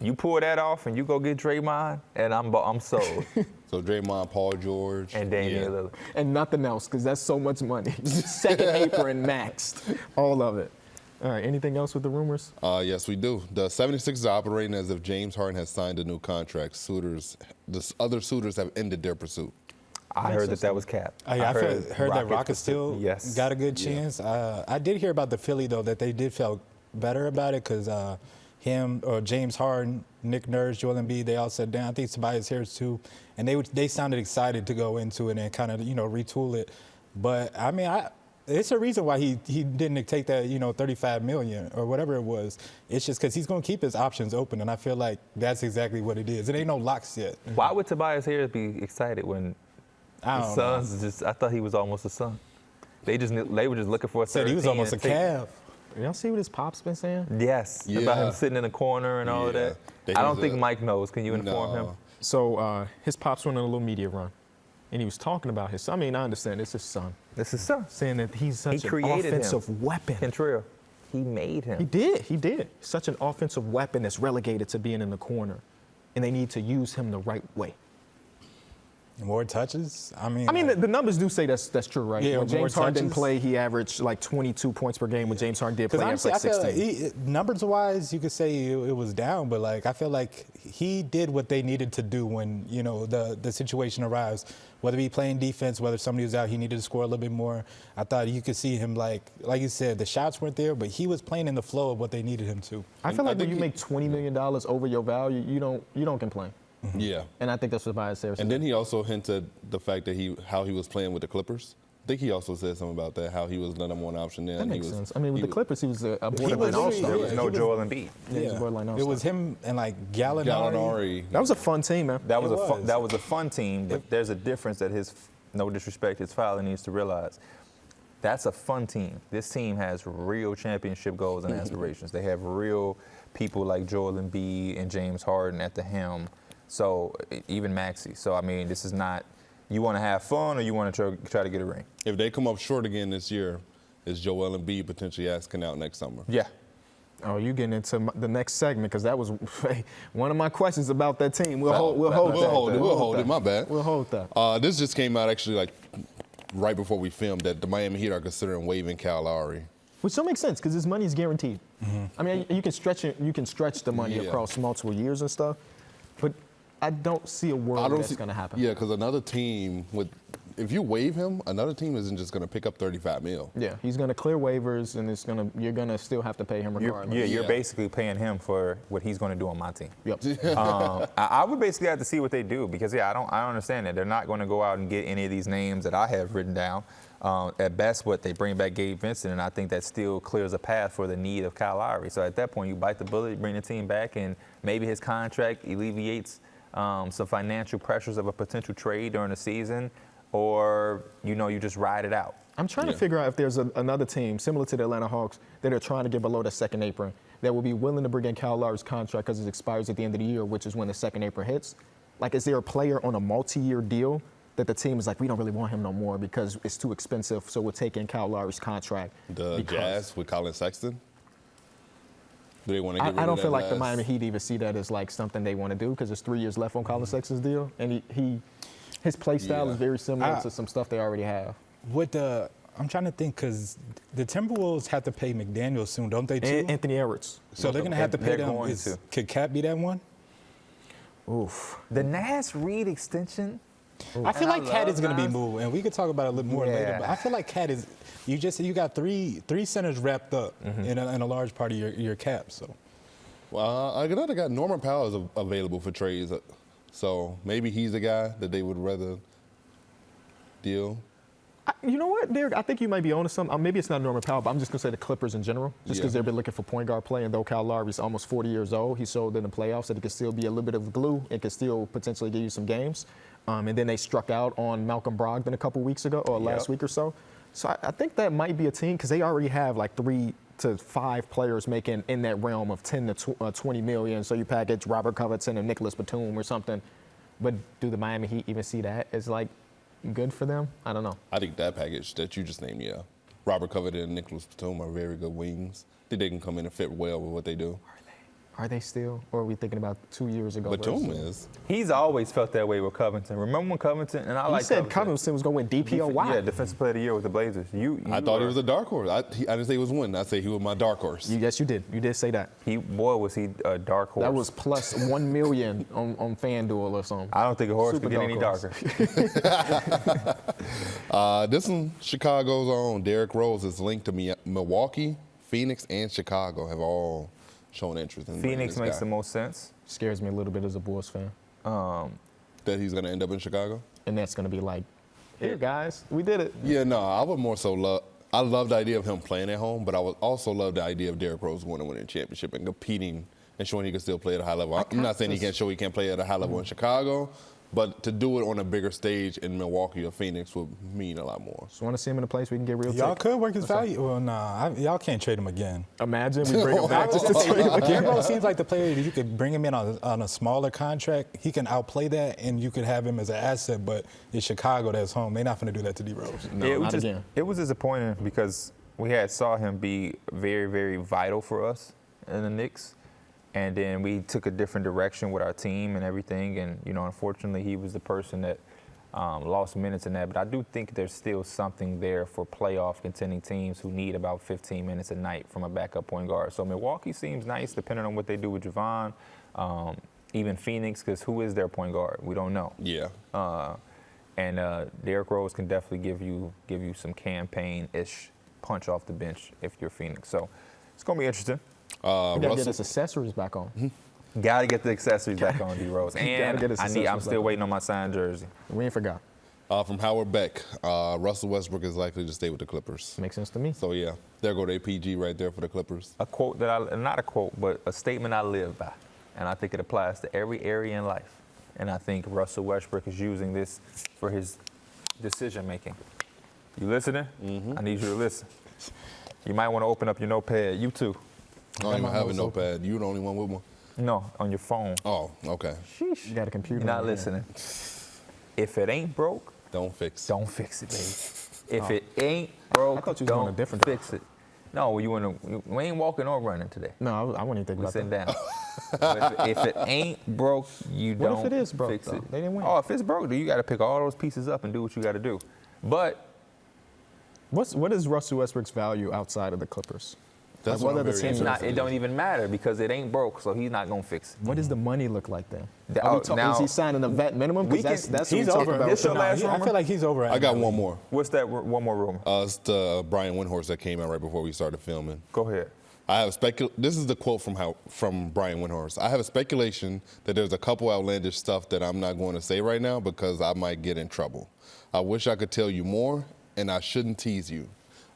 You pull that off and you go get Draymond, and I'm sold. So Draymond, Paul George. And Damian Lillard. And nothing else because that's so much money. Second apron maxed. All of it. All right, anything else with the rumors? Yes, we do. The 76ers are operating as if James Harden has signed a new contract. The other suitors have ended their pursuit. I heard that was cap. Oh, yeah, I heard that Rockets still yes. got a good chance. I did hear about the Philly, though, that they did feel better about it because him or James Harden, Nick Nurse, Joel Embiid, they all said, damn, I think Tobias Harris too. And they sounded excited to go into it and kind of, retool it. But, I mean, it's a reason why he didn't take that, $35 million or whatever it was. It's just because he's going to keep his options open, and I feel like that's exactly what it is. It ain't no locks yet. Why would Tobias Harris be excited when I the don't know. Suns I thought he was almost a Sun. They were just looking for a Said he was 13 almost a and take- Cav. Y'all see what his pop's been saying? Yes, Yeah. about him sitting in the corner and all of Yeah. that. That I don't he's think a- Mike knows. Can you inform him? No. So his pops went on a little media run, and he was talking about his son. I mean, I understand it's his son, This is so. saying that he's such He an created him. offensive weapon. Kentrell, he made him. He did. Such an offensive weapon that's relegated to being in the corner, and they need to use him the right way. More touches? I mean, The numbers do say that's true, right? Yeah, when more James Harden didn't touches. play, he averaged like 22 points per game. When James Harden did play, he honestly, averaged I like feel 16. like numbers-wise, you could say it was down, but like I feel like he did what they needed to do when the situation arrives. Whether he playing defense, whether somebody was out, he needed to score a little bit more. I thought you could see him like you said, the shots weren't there, but he was playing in the flow of what they needed him to. I feel I like when think you he- make $20 million over your value, you don't complain. Yeah. And I think that's what Tobias said. And then he also hinted the fact that how he was playing with the Clippers. I think he also said something about that, how he was the number one option there. that and makes he was, sense. I mean, with he the was- Clippers, he was a was borderline all-star. literally- There was Yeah, no he was- Joel Embiid. Yeah, he was borderline It all-star. was him and like Gallinari. Gallinari. That was a fun team, man. That was It a fun, was. that was a fun team, but there's a difference that no disrespect, his father needs to realize. That's a fun team. This team has real championship goals and aspirations. They have real people like Joel Embiid and James Harden at the helm. So even Maxey. So I mean, this is not. You want to have fun or you want to try to get a ring? If they come up short again this year, is Joel Embiid potentially asking out next summer? Yeah. Oh, you getting into the next segment because that was one of my questions about that team. We'll hold that. My bad. We'll hold that. This just came out actually like right before we filmed that the Miami Heat are considering waiving Kyle Lowry. Which still makes sense because his money is guaranteed. I mean, you can stretch it. You can stretch the money Yeah. across multiple years and stuff, but I don't see a world that's going to happen. Yeah, because another team if you waive him, another team isn't just going to pick up $35 million. Yeah, he's going to clear waivers, and you're going to still have to pay him regardless. You're Yeah. basically paying him for what he's going to do on my team. Yep. I would basically have to see what they do because I don't understand that they're not going to go out and get any of these names that I have written down. At best, they bring back Gabe Vincent, and I think that still clears a path for the need of Kyle Lowry. So at that point, you bite the bullet, bring the team back, and maybe his contract alleviates some financial pressures of a potential trade during the season, or you just ride it out. I'm trying to figure out if there's another team similar to the Atlanta Hawks that are trying to get below the second apron that will be willing to bring in Kyle Lowry's contract because it expires at the end of the year, which is when the second apron hits. Like, is there a player on a multi-year deal that the team is like, we don't really want him no more because it's too expensive, so we'll take in Kyle Lowry's contract? The Jazz with Colin Sexton. Do they want to get rid I of don't that feel like the last- Miami Heat even see that as like something they want to do because there's 3 years left on Colin Sexton's deal, and his play style Yeah. is very similar to some stuff they already have. I'm trying to think because the Timberwolves have to pay McDaniel soon, don't they? Too? And Anthony Edwards. So they're gonna have to pay They're them. going to. Could Cat be that one? Oof. The Nash Reed extension. I feel And like I Cat love is going to be Nas. moved, and we could talk about it a little more later. Yeah. But I feel like Cat is. You got three centers wrapped up in a large part of your cap. So Well, I got Norman Powell is available for trades, so maybe he's the guy that they would rather deal. You know what, Derrick? I think you might be onto something. Maybe it's not Norman Powell, but I'm just going to say the Clippers in general, just because Yeah. they've been looking for point guard play. And though Kyle Lowry's almost 40 years old, he showed in the playoffs that he could still be a little bit of glue and could still potentially give you some games. And then they struck out on Malcolm Brogdon a couple weeks ago or last week or so. So I think that might be a team because they already have like 3 to 5 players making in that realm of 10 to 20 million. So you package Robert Covington and Nicholas Batum or something. But do the Miami Heat even see that as like good for them? I don't know. I think that package that you just named, yeah. Robert Covington and Nicholas Batum are very good wings. I think they can come in and fit well with what they do. Are they still? Or are we thinking about 2 years ago? Batum versus- is. He's always felt that way with Covington. Remember when Covington, and I You like said Covington was going to win DPOY. Yeah, Defensive Player of the Year with the Blazers. I thought he was a dark horse. I didn't say he was one. I say he was my dark horse. Yes, you did. You did say that. Was he a dark horse? That was plus 1 million on FanDuel or something. I don't think a horse Super could get any dark darker. This one, Chicago's own Derrick Rose is linked to Milwaukee, Phoenix, and Chicago have all shown interest in bringing Phoenix this makes guy. the most sense. Scares me a little bit as a Bulls fan. That he's going to end up in Chicago? And that's going to be like, here, guys, we did it. Yeah, no, I would more so love. I love the idea of him playing at home, but I would also love the idea of Derrick Rose winning a championship and competing and showing he can still play at a high level. I'm not saying he can't play at a high level in Chicago, But to do it on a bigger stage in Milwaukee or Phoenix would mean a lot more. Just want to see him in a place we can get real Y'all tech. could work his value. Well, nah, y'all can't trade him again. Imagine we bring him back just to trade him again. Derrick seems like the player that you could bring him in on a smaller contract. He can outplay that, and you could have him as an asset. But it's Chicago that's home. They're not going to do that to D Rose. No, it was not just, again. It was disappointing because we had saw him be very, very vital for us in the Knicks. And then we took a different direction with our team and everything. And, unfortunately, he was the person that lost minutes in that. But I do think there's still something there for playoff contending teams who need about 15 minutes a night from a backup point guard. So Milwaukee seems nice, depending on what they do with Javon. Even Phoenix, because who is their point guard? We don't know. Yeah. And Derrick Rose can definitely give you some campaign-ish punch off the bench if you're Phoenix. So it's going to be interesting. We got to get his accessories back on. Got to get the accessories back on, D Rose. And get his I'm accessories still back waiting on my signed jersey. We ain't forgot. From Howard Beck, Russell Westbrook is likely to stay with the Clippers. Makes sense to me. So, yeah, there go the APG right there for the Clippers. A quote not a quote, but a statement I live by. And I think it applies to every area in life. And I think Russell Westbrook is using this for his decision making. You listening? Mm-hmm. I need you to listen. You might want to open up your notepad. You too. I don't even have a notepad. You the only one with one? No, on your phone. Oh, okay. Sheesh. You got a computer. You're not in your listening. If it ain't broke, Don't fix. don't fix it, baby. If it ain't broke, I thought you was don't going a different fix it. No, we ain't walking or running today. No, I wouldn't even think We about sitting that. down. if it ain't broke, you What if don't it is broke, fix though? it. They didn't win. Oh, if it's broke, then you got to pick all those pieces up and do what you got to do. But What is Russell Westbrook's value outside of the Clippers? That's Like, what what I'm are the very teams- interested it in. don't even matter because it ain't broke, so he's not gonna fix it. What does the money look like then? The- Are we oh, talking, now- is he signing a vet minimum? We Because can- that's what He's we talk over. about. This your with last Jamal. I feel like he's over. I got one more. What's that? One more rumor. It's the Brian Windhorst that came out right before we started filming. Go ahead. I have This is the quote from Brian Windhorst. I have a speculation that there's a couple outlandish stuff that I'm not going to say right now because I might get in trouble. I wish I could tell you more, and I shouldn't tease you.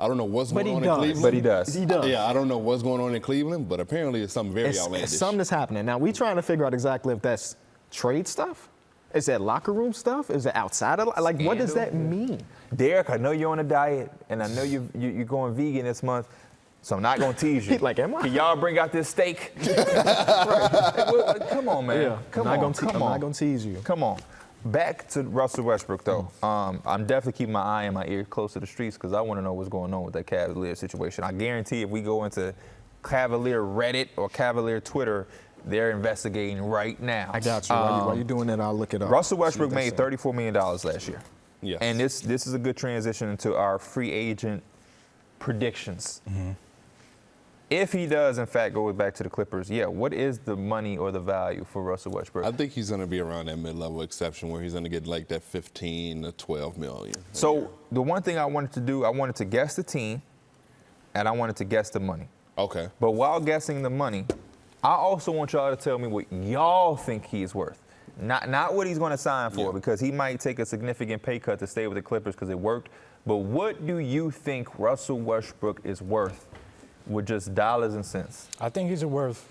I don't know what's But going he on does. in Cleveland. But he does. He does. Yeah, I don't know what's going on in Cleveland, but apparently it's something very outlandish. It's something that's happening. Now, we trying to figure out exactly if that's trade stuff. Is that locker room stuff? Is it outside of, like, what does that mean? Derrick, I know you're on a diet, and I know you're going vegan this month, so I'm not gonna tease you. Like, am I? Can y'all bring out this steak? Right. Come on, man. Come I'm on. not going to tease you. Come on. Back to Russell Westbrook, though. I'm definitely keeping my eye and my ear close to the streets because I want to know what's going on with that Cavalier situation. I guarantee if we go into Cavalier Reddit or Cavalier Twitter, they're investigating right now. I got you. While you're doing that, I'll look it up. Russell Westbrook See what made they say. $34 million last year. Yes. And this is a good transition into our free agent predictions. Mm-hmm. If he does, in fact, go back to the Clippers, what is the money or the value for Russell Westbrook? I think he's going to be around that mid-level exception where he's going to get like that 15 to 12 million. So the one thing I wanted to do, I wanted to guess the team, and I wanted to guess the money. Okay. But while guessing the money, I also want y'all to tell me what y'all think he's worth. Not what he's going to sign for, because he might take a significant pay cut to stay with the Clippers because it worked. But what do you think Russell Westbrook is worth with just dollars and cents? I think he's worth.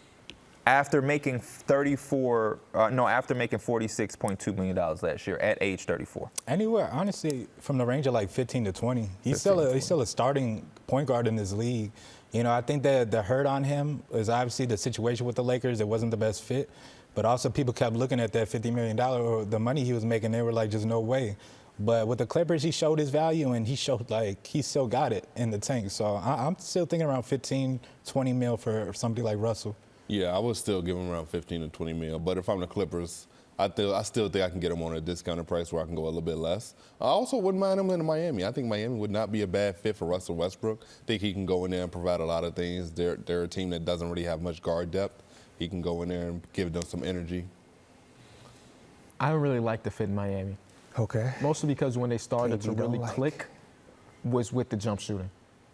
After making $46.2 million last year at age 34. Anywhere, honestly, from the range of like 15 to 20. He's still a starting point guard in this league. I think that the hurt on him is obviously the situation with the Lakers. It wasn't the best fit. But also people kept looking at that $50 million or the money he was making. They were like, just no way. But with the Clippers, he showed his value, and he showed like he still got it in the tank. So I'm still thinking around 15, 20 mil for somebody like Russell. Yeah, I would still give him around 15 to 20 mil. But if I'm the Clippers, I still think I can get him on a discounted price where I can go a little bit less. I also wouldn't mind him in Miami. I think Miami would not be a bad fit for Russell Westbrook. I think he can go in there and provide a lot of things. They're a team that doesn't really have much guard depth. He can go in there and give them some energy. I really like the fit in Miami. Okay. Mostly because when they started to you don't really like. click was with the jump shooting.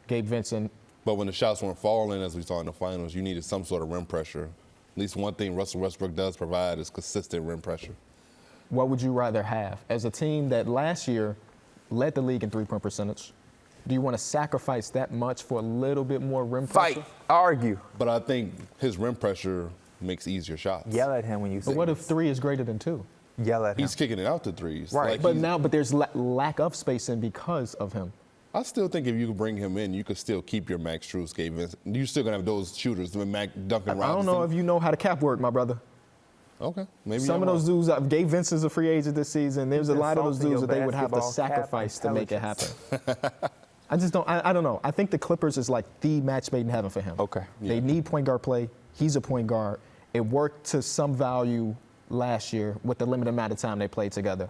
Gabe Vincent. But when the shots weren't falling, as we saw in the finals, you needed some sort of rim pressure. At least one thing Russell Westbrook does provide is consistent rim pressure. What would you rather have? As a team that last year led the league in three-point percentage, do you want to sacrifice that much for a little bit more rim pressure? Fight. Argue. But I think his rim pressure makes easier shots. Yell at him when you say But what if 3 is greater than 2? yell at him. He's kicking it out to threes. Right. Like, but there's lack of spacing because of him. I still think if you could bring him in, you could still keep your Max Strus, Gabe Vincent. You're still going to have those shooters with Duncan Robinson. I don't know if you know how to cap work, my brother. Okay. Maybe Some of those dudes, Gabe Vincent's a free agent this season. There's a lot of those insulting dudes your that they would have to basketball cap sacrifice to make it happen. intelligence. I just don't, I don't know. I think the Clippers is like the match made in heaven for him. Okay. They need point guard play. He's a point guard. It worked to some value last year with the limited amount of time they played together.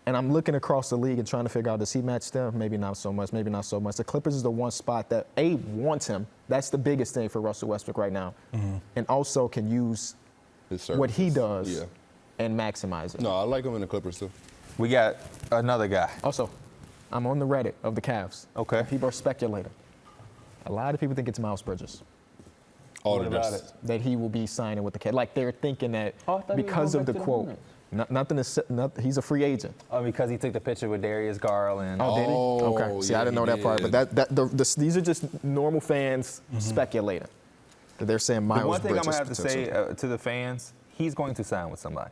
And I'm looking across the league and trying to figure out, does he match them? Maybe not so much, maybe not so much. The Clippers is the one spot that, A, wants him. That's the biggest thing for Russell Westbrook right now. And also can use what he does and maximize it. No, I like him in the Clippers too. We got another guy. Also, I'm on the Reddit of the Cavs. Okay. And people are speculating. A lot of people think it's Miles Bridges. All What the about best. That he will be signing with the Cavs. Like they're thinking that Oh, I thought he was because going of the back to the quote. Hornets. He's a free agent. Oh, because he took the picture with Darius Garland. Oh, did he? Oh, Okay. See, yeah, I didn't know he that part. did. But these are just normal fans speculating. That they're saying Miles The one thing I'm Bridges going to have to say potentially. to the fans, he's going to sign with somebody.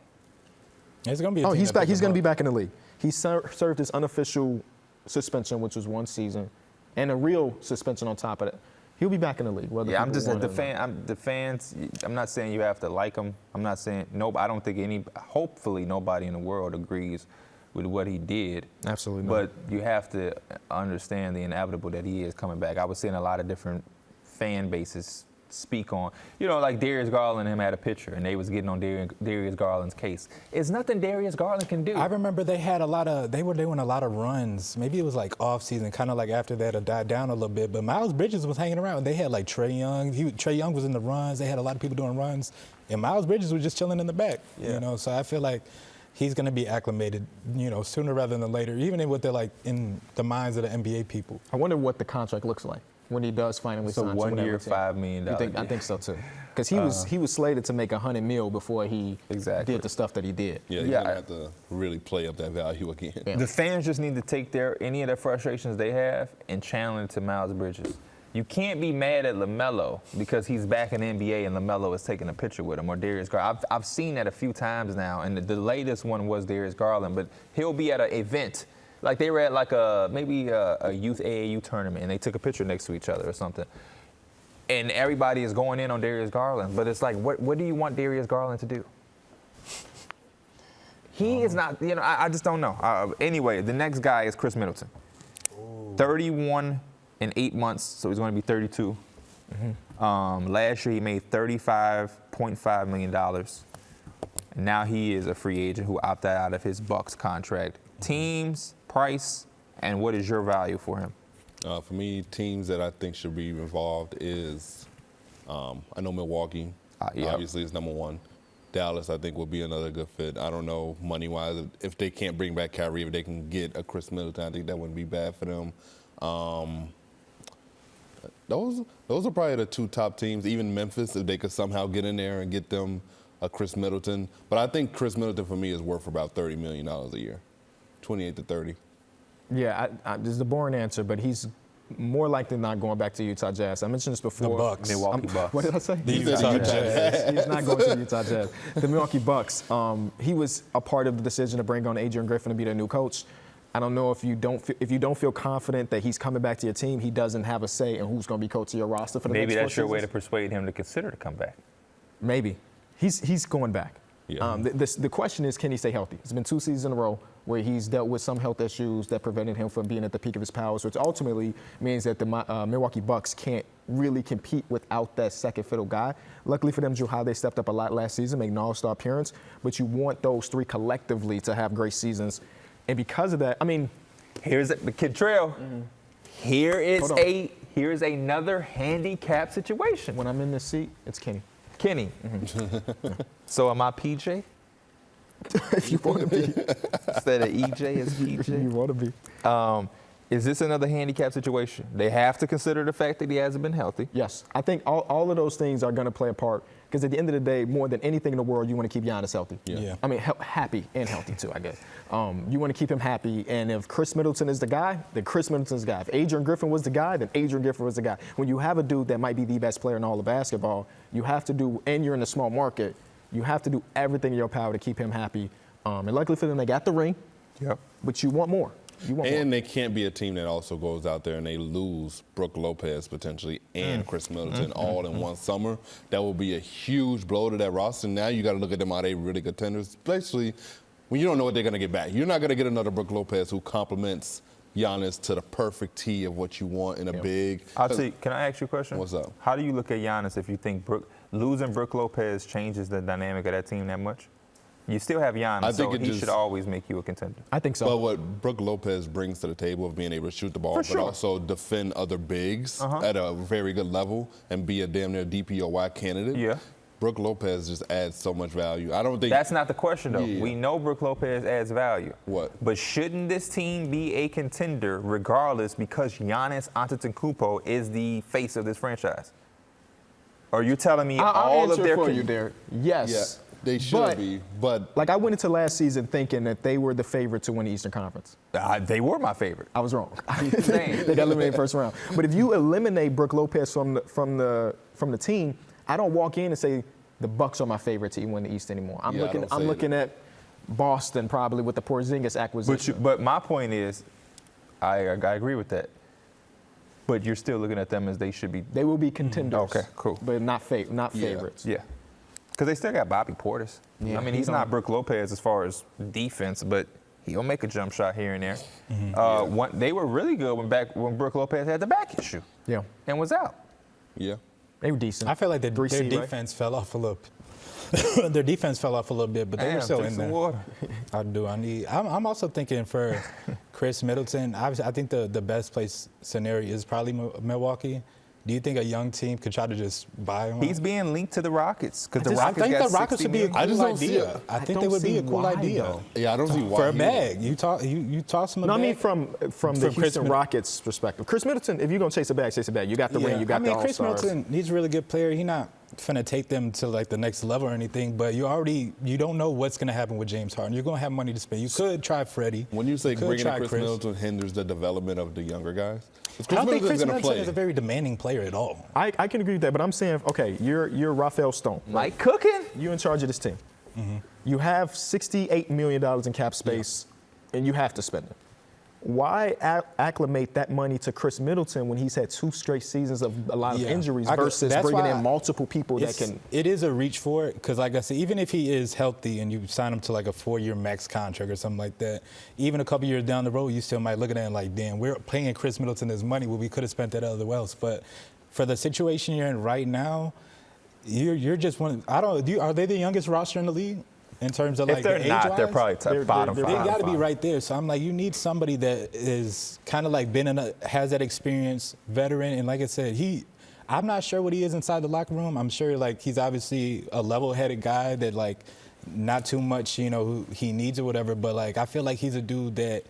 It's going to be a Oh, team he's that back. picks He's him going to be up. back in the league. He served his unofficial suspension, which was 1 season, and a real suspension on top of it. He'll be back in the league. Whether Yeah, I'm people just want the it or fan. not. The fans. I'm not saying you have to like him. I'm not saying no. I don't think hopefully nobody in the world agrees with what he did. Absolutely not. But you have to understand the inevitable that he is coming back. I was seeing a lot of different fan bases speak on, like Darius Garland and him had a picture, and they was getting on Darius Garland's case. It's nothing Darius Garland can do. I remember they were doing a lot of runs. Maybe it was like off season, kind of like after that it died down a little bit. But Miles Bridges was hanging around. They had like Trae Young. Trae Young was in the runs. They had a lot of people doing runs, and Miles Bridges was just chilling in the back. Yeah. So I feel like he's going to be acclimated, sooner rather than later, even in what they're like in the minds of the NBA people. I wonder what the contract looks like when he does finally So sign. 1 to year, whatever team. $5 million. You think? I think so too. Because he was slated to make $100 million before he Exactly. did the stuff that he did. Yeah, you're Yeah. going to have to really play up that value again. Yeah. The fans just need to take any of the frustrations they have and channel it to Miles Bridges. You can't be mad at LaMelo because he's back in the NBA and LaMelo is taking a picture with him, or Darius Garland. I've seen that a few times now, and the latest one was Darius Garland, but he'll be at an event. Like they were at like maybe a youth AAU tournament, and they took a picture next to each other or something. And everybody is going in on Darius Garland, but it's like, what do you want Darius Garland to do? He is not, I just don't know. Anyway, the next guy is Khris Middleton. 31 in 8 months, so he's going to be 32. Last year he made $35.5 million. And now he is a free agent who opted out of his Bucks contract. Teams, price, and what is your value for him? For me, teams that I think should be involved is, I know Milwaukee, Yep. obviously is number one. Dallas, I think, will be another good fit. I don't know money-wise if they can't bring back Kyrie, if they can get a Khris Middleton, I think that wouldn't be bad for them. Those are probably the two top teams. Even Memphis, if they could somehow get in there and get them a Khris Middleton. But I think Khris Middleton for me is worth about $30 million a year, 28 to 30. Yeah, this is the boring answer, but he's more likely not going back to Utah Jazz. I mentioned this before. The Bucks. Milwaukee Bucks. What did I say? The Utah Jazz. He's not going to the Utah Jazz. The Milwaukee Bucks. He was a part of the decision to bring on Adrian Griffin to be their new coach. I don't know if you don't feel confident that he's coming back to your team, he doesn't have a say in who's going to be coaching your roster for the Maybe next that's 4 your way to seasons. persuade him to consider to come back. Maybe. He's going back. Yeah. The question is, can he stay healthy? It's been 2 seasons in a row where he's dealt with some health issues that prevented him from being at the peak of his powers, which ultimately means that the Milwaukee Bucks can't really compete without that second fiddle guy. Luckily for them, Drew Holiday stepped up a lot last season, making an all-star appearance, but you want those 3 collectively to have great seasons. And because of that, I mean, Here's the Kid Trail. Here is Hold on. here's another handicap situation. when I'm in this seat, it's Kenny. Kenny. So am I PJ? If you want to be. Instead of EJ is You PJ? want to be. Is this another handicap situation? They have to consider the fact that he hasn't been healthy. Yes. I think all of those things are going to play a part because at the end of the day, more than anything in the world, you want to keep Giannis healthy. Yeah. I mean, happy and healthy too, I guess. You want to keep him happy, and if Khris Middleton is the guy, then Khris Middleton's the guy. If Adrian Griffin was the guy, then Adrian Griffin was the guy. When you have a dude that might be the best player in all of basketball, you have to do, and you're in a small market, you have to do everything in your power to keep him happy. And luckily for them, they got the ring. Yep. But you want more. You want And more. they can't be a team that also goes out there and they lose Brook Lopez potentially and Khris Middleton all in one summer. That will be a huge blow to that roster. Now you got to look at them, are they really contenders? Especially when you don't know what they're going to get back. You're not going to get another Brook Lopez who complements Giannis to the perfect T of what you want in a big. I'll tell you, can I ask you a question? What's up? How do you look at Giannis if you think losing Brook Lopez changes the dynamic of that team that much? You still have Giannis, I think so it he just- should always make you a contender. I think so. But what Brook Lopez brings to the table of being able to shoot the ball, For but sure. also defend other bigs at a very good level and be a damn near DPOY candidate. Yeah. Brook Lopez just adds so much value. I don't think That's not the question, though. Yeah. We know Brook Lopez adds value. What? But shouldn't this team be a contender regardless because Giannis Antetokounmpo is the face of this franchise? Or are you telling me I'll all answer of their for you, Derrick. Yes. yeah, they should be, but Like I went into last season thinking that they were the favorite to win the Eastern Conference. They were my favorite. I was wrong. Saying. They got eliminated first round. But if you eliminate Brook Lopez from the team, I don't walk in and say the Bucks are my favorite team win the East anymore. I'm Yeah, I don't say looking at Boston probably with the Porzingis acquisition. But my point is, I agree with that. But you're still looking at them as they should be. They will be contenders. Okay, cool. But not favorites. Yeah. Because they still got Bobby Portis. Yeah, I mean, he he's don't- not Brook Lopez as far as defense, but he'll make a jump shot here and there. They were really good when Brook Lopez had the back issue Yeah. and was out. yeah. They were decent. I feel like their 3C, right? defense fell off a little. Their defense fell off a little bit, but they were still drink in some there. water. I'm also thinking for Khris Middleton. I think the best place scenario is probably Milwaukee. Do you think a young team could try to just buy him? He's being linked to the Rockets because the I Rockets think got the Rockets 60 would be a million. I just cool don't see idea. it. I think don't they would be see a cool why, idea. though. Yeah, I don't see why. For a he- bag, you toss him a No, I bag. mean from the Khris Houston Middleton. Rockets perspective. Khris Middleton, if you're gonna chase a bag, chase a bag. You got the ring, you got the Khris All-Stars. Middleton, he's a really good player. He's not finna take them to like the next level or anything, but you don't know what's gonna happen with James Harden. You're gonna have money to spend. You could try Freddie. When you say could bringing in try Khris Middleton hinders the development of the younger guys, because I don't think Khris gonna Middleton play. is a very demanding player at all. I can agree with that, but I'm saying, okay, you're Raphael Stone. Mike cooking. You're in charge of this team. You have $68 million in cap space, and you have to spend it. Why acclimate that money to Khris Middleton when he's had 2 straight seasons of a lot of Yeah. injuries I could- versus that's bringing why in multiple people that can? It is a reach for it because, like I said, even if he is healthy and you sign him to like a 4-year max contract or something like that, even a couple years down the road, you still might look at it and like, damn, we're paying Khris Middleton his money. Well, we could have spent that other else. But for the situation you're in right now, you're just one. Are they the youngest roster in the league in terms of If like they're age not, they're wise? probably top bottom they're They five. got to be right there. So I'm like, you need somebody that is kind of like has that experience, veteran, and like I said, I'm not sure what he is inside the locker room. I'm sure like he's obviously a level-headed guy that like not too much, who he needs or whatever. But like I feel like he's a dude that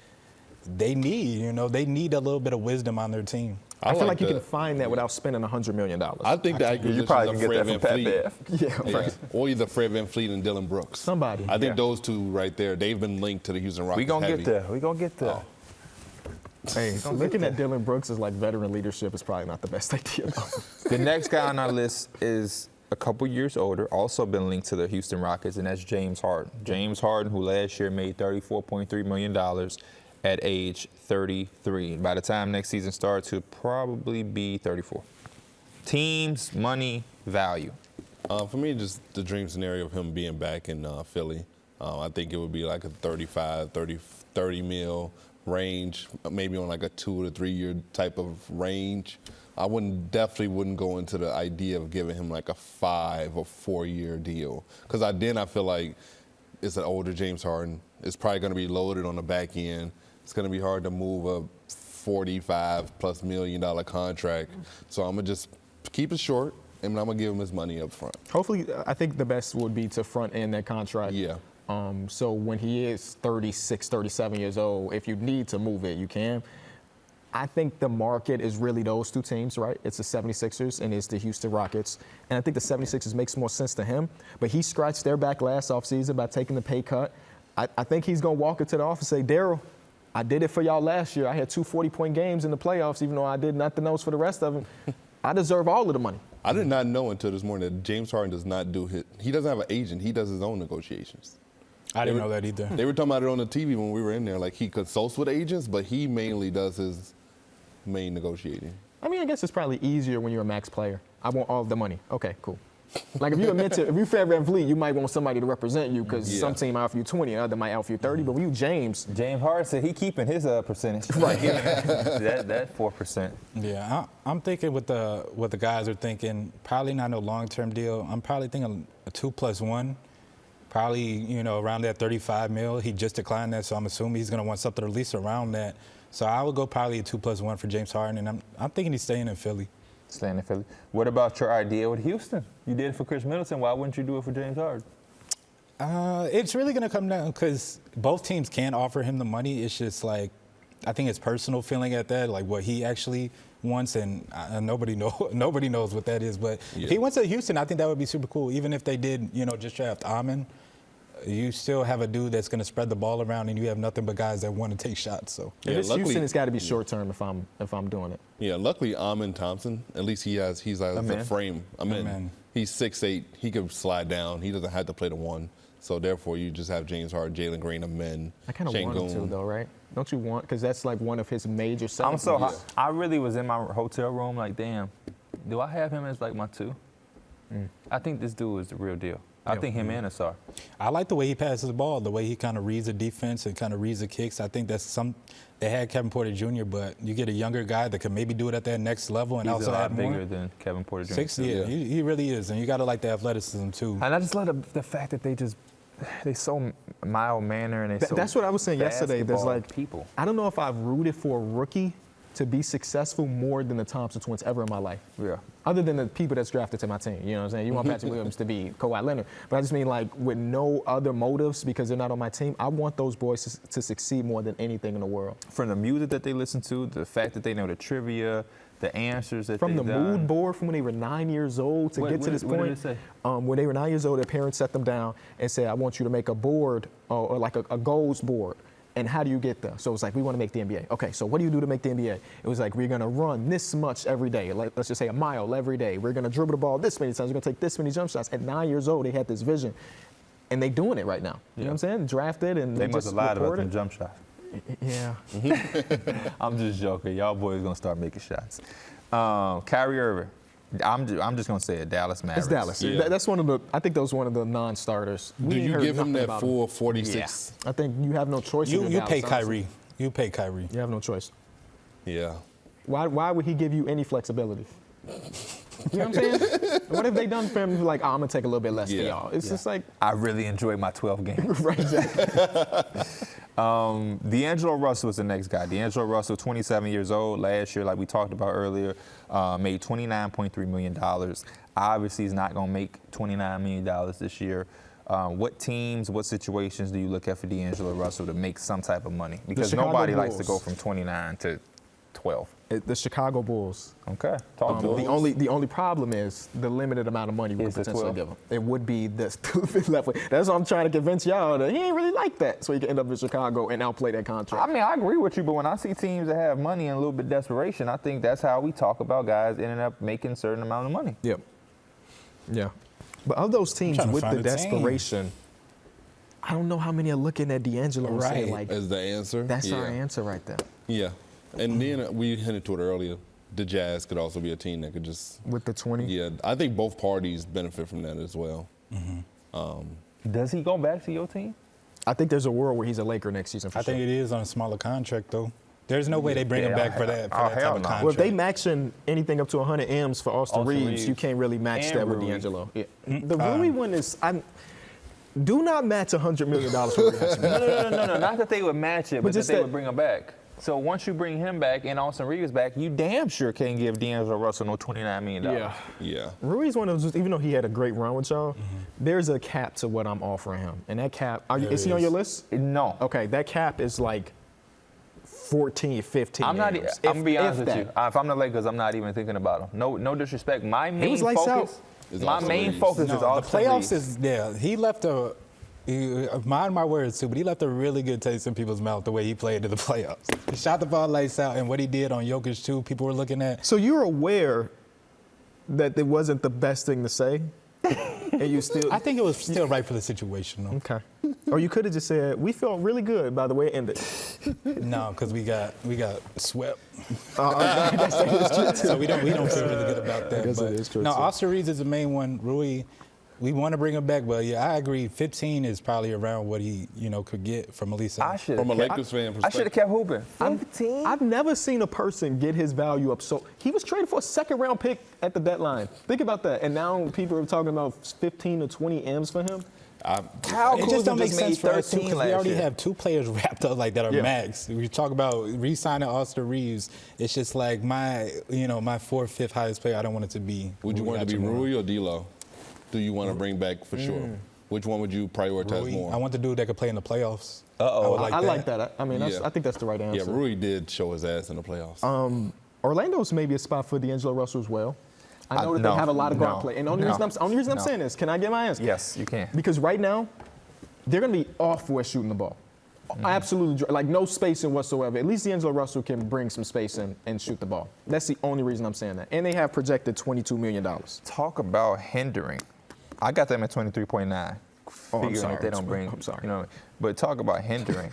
they need. They need a little bit of wisdom on their team. I feel like you that. can find that without spending $100 million. I think the acquisition probably of can get Fred that from Van Pat Fleet. Bev. Yeah, right. Or either Fred Van Fleet and Dillon Brooks. Somebody. I think Yeah. those two right there, they've been linked to the Houston Rockets. We gonna heavy. get there. We gonna get there. Hey, looking at Dillon Brooks as like veteran leadership is probably not the best idea. The next guy on our list is a couple years older, also been linked to the Houston Rockets, and that's James Harden. James Harden, who last year made $34.3 million at age 33. By the time next season starts, he'll probably be 34. Teams, money, value. For me, just the dream scenario of him being back in Philly. I think it would be like a 30 mil range, maybe on like a 2 to 3 year type of range. I definitely wouldn't go into the idea of giving him like a 5 or 4 year deal. Because I feel like it's an older James Harden. It's probably going to be loaded on the back end. It's going to be hard to move a $45+ million contract. So I'm going to just keep it short, and I'm going to give him his money up front. Hopefully, I think the best would be to front end that contract. Yeah. So when he is 36, 37 years old, if you need to move it, you can. I think the market is really those two teams, right? It's the 76ers and it's the Houston Rockets. And I think the 76ers makes more sense to him. But he scratched their back last offseason by taking the pay cut. I think he's going to walk into the office and say, Daryl, I did it for y'all last year. I had 2 40-point games in the playoffs, even though I did nothing else for the rest of them. I deserve all of the money. I did not know until this morning that James Harden does not he doesn't have an agent. He does his own negotiations. I didn't know that either. They were talking about it on the TV when we were in there. Like, he consults with agents, but he mainly does his main negotiating. I mean, I guess it's probably easier when you're a max player. I want all of the money. Okay, cool. Like if you're VanVleet, you might want somebody to represent you because some team might offer you 20, another might offer you 30. But when you James Harden said he keeping his percentage. Right. that 4%. Yeah, I'm thinking what the guys are thinking. Probably not no long-term deal. I'm probably thinking a 2+1. Probably around that 35 mil. He just declined that, so I'm assuming he's going to want something at least around that. So I would go probably a 2+1 for James Harden, and I'm thinking he's staying in Philly. Staying in Philly. What about your idea with Houston? You did it for Khris Middleton. Why wouldn't you do it for James Harden? It's really going to come down because both teams can offer him the money. It's just like, I think it's personal feeling at that, like what he actually wants, and nobody knows what that is. But if he went to Houston, I think that would be super cool. Even if they did, just draft Amon, you still have a dude that's going to spread the ball around, and you have nothing but guys that want to take shots. So Houston, it's got to be short term if I'm doing it. Yeah, luckily Amon Thompson, at least he's a frame. He's 6'8". He can slide down. He doesn't have to play the one. So therefore, you just have James Harden, Jalen Green, a men. I kind of want him to though, right? Don't you want? Because that's like one of his major selling I'm so hot. I really was in my hotel room like, damn, do I have him as like my 2? I think this dude is the real deal. I think him and Asar. I like the way he passes the ball, the way he kind of reads the defense and kind of reads the kicks. I think that's they had Kevin Porter Jr., but you get a younger guy that can maybe do it at that next level and He's also a lot add more. bigger than Kevin Porter Jr. 6, he really is, and you got to like the athleticism too. And I just love the fact that they so mild mannered and That's what I was saying yesterday. There's like people. I don't know if I've rooted for a rookie to be successful more than the Thompson twins ever in my life. Yeah. Other than the people that's drafted to my team. You know what I'm saying? You want Patrick Williams to be Kawhi Leonard. But I just mean like with no other motives because they're not on my team. I want those boys to succeed more than anything in the world. From the music that they listen to, the fact that they know the trivia, the answers that from they've the done. mood board from when they were 9 years old to get to this point. What did it say? When they were 9 years old, their parents set them down and said, I want you to make a board or like a goals board. And how do you get there? So it was like, we want to make the NBA. Okay, so what do you do to make the NBA? It was like, we're going to run this much every day. Let's just say a mile every day. We're going to dribble the ball this many times. We're going to take this many jump shots. At 9 years old, they had this vision. And they doing it right now. You know what I'm saying? Drafted and they must just have lied about reported. them jump shots. Yeah. I'm just joking. Y'all boys going to start making shots. Kyrie Irving. I'm just going to say it. Dallas Mavericks. It's Dallas. Yeah. That's one of the, I think that was one of the non-starters. Do you give him that full 46? Yeah. I think you have no choice. You Dallas, pay honestly. Kyrie. You pay Kyrie. You have no choice. Yeah. Why would he give you any flexibility? You know what I'm saying? What have they done for him? Like, I'm going to take a little bit less for y'all. It's just like. I really enjoyed my 12 games. Right, exactly. D'Angelo Russell was the next guy. D'Angelo Russell, 27 years old. Last year, like we talked about earlier, made $29.3 million. Obviously, he's not going to make $29 million this year. What teams, what situations do you look at for D'Angelo Russell to make some type of money? Because nobody likes to go from 29 to 12. The Chicago Bulls. Okay, talk to us. The only problem is the limited amount of money we could Is it potentially 12? give him. It would be the stupid left way. That's what I'm trying to convince y'all that he ain't really like that, so he can end up in Chicago and outplay that contract. I mean, I agree with you, but when I see teams that have money and a little bit of desperation, I think that's how we talk about guys ending up making a certain amount of money. Yep. Yeah. But of those teams trying to with the find a team. desperation, I don't know how many are looking at D'Angelo and saying, like, As the answer? that's our answer right there. Yeah. And then we hinted to it earlier. The Jazz could also be a team that could just. With the 20? Yeah. I think both parties benefit from that as well. Does he go back to your team? I think there's a world where he's a Laker next season for I sure. think it is on a smaller contract, though. There's no way they bring him back for that hell type of no. contract. Well, if they matching anything up to 100 M's for Austin Reaves, Reaves. you can't really match And that with Rui. D'Angelo. Yeah. The Rui one is, do not match $100 million for Reaves. No. Not that they would match it, but that just they that- would bring him back. So once you bring him back and Austin Reaves back, you damn sure can't give D'Angelo Russell no $29 million. Yeah. Yeah. Rui's one of those, even though he had a great run with y'all, there's a cap to what I'm offering him. And that cap, is he on your list? No. Okay, that cap is like 14, 15 I'm not. M's. I'm gonna be honest with that. you. If I'm the Lakers, I'm not even thinking about him. No disrespect. My main was lights focus. Is My Austin main Reaves. focus is the Austin playoffs Reaves. he left mind my words too, but he left a really good taste in people's mouth the way he played in the playoffs. He shot the ball lights out, and what he did on Jokic too, people were looking at. So you're aware that it wasn't the best thing to say? and you still. I think it was still right for the situation, though. Okay. Or you could have just said, we felt really good by the way it ended. No, because we got swept. That's true too. So we don't feel really good about that. guess But it is true, no, too. Austin Reaves is the main one. Rui, we want to bring him back, but yeah, I agree. 15 is probably around what he could get from Elisa. From a Lakers fan I should have perspective. kept hooping. 15. I've never seen a person get his value up so. He was traded for a second-round pick at the deadline. Think about that. And now people are talking about 15 to 20 M's for him. Kyle It Kuzma just don't make just sense made for us too, 13 because we last already year. have 2 players wrapped up like that are Yeah. max. We talk about re-signing Austin Reaves. It's just like my 4th, 5th highest player. I don't want it to be. Would you Rui want it to be Hachimura. Rui or D'Lo? Do you want to bring back for sure? Which one would you prioritize Rui. more? I want the dude that could play in the playoffs. Uh-oh. I I like that. I mean, Yeah. I think that's the right answer. Yeah, Rui did show his ass in the playoffs. Orlando's maybe a spot for D'Angelo Russell as well. I know that no, they have a lot of guard no, play. And the only no, reason I'm no. saying this, can I get my answer? Yes, you can. Because right now, they're going to be awful at shooting the ball. Absolutely, like no spacing whatsoever. At least D'Angelo Russell can bring some space in and shoot the ball. That's the only reason I'm saying that. And they have projected $22 million. Talk about hindering. I got them at 23.9. Oh, I'm Figuring sorry. that they don't bring. I'm sorry. You know, but talk about hindering.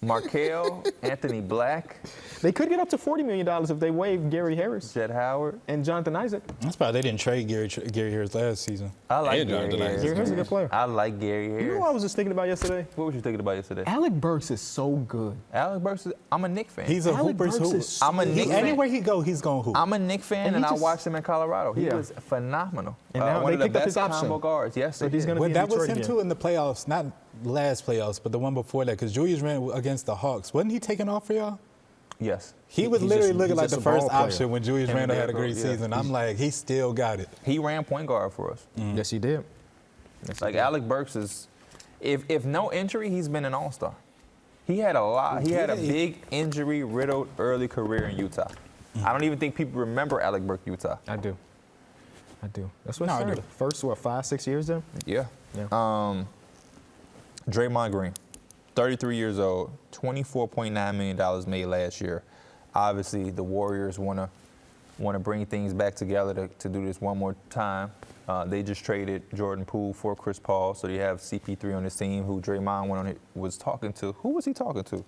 Markelle, Anthony Black, They could get up to $40 million if they waive Gary Harris Jet Howard. and Jonathan Isaac. That's probably they didn't trade Gary Harris last season. I like And Gary Jonathan Harris. Isaac. Gary Harris is a good player. I like Gary Harris. You know what I was just thinking about yesterday? What was you thinking about yesterday? Alec Burks is so good. Alec Burks. I'm a Knick fan. He's a Alec hooper's Burks hooper. is so I'm a Knick fan. Anywhere he go, he's gonna hoop. I'm a Knick fan, And and, he I just- watched him in Colorado. He Yeah. was phenomenal. And now one they of the picked up best his option. combo guards. Yes, So they he's did. gonna Well, be in that was Detroit him again. too in the playoffs, not last playoffs, but the one before that, because Julius ran against the Hawks. Wasn't he taking off for y'all? Yes. He was He's literally just- looking he's like just the a ball first player. option when Julius Him and Randle had a Derrick great Rose, yeah. season. I'm like, he still got it. He ran point guard for us. Yes, he did. Like Alec Burks is, if no injury, he's been an all-star. He had a lot. He had a big injury-riddled early career in Utah. I don't even think people remember Alec Burks, Utah. I do. That's what No, I I started. do. First, 5, 6 years then? Yeah. Yeah. Draymond Green, 33 years old, $24.9 million made last year. Obviously, the Warriors want to bring things back together to do this one more time. They just traded Jordan Poole for Chris Paul, so they have CP3 on this team, who Draymond was talking to. Who was he talking to?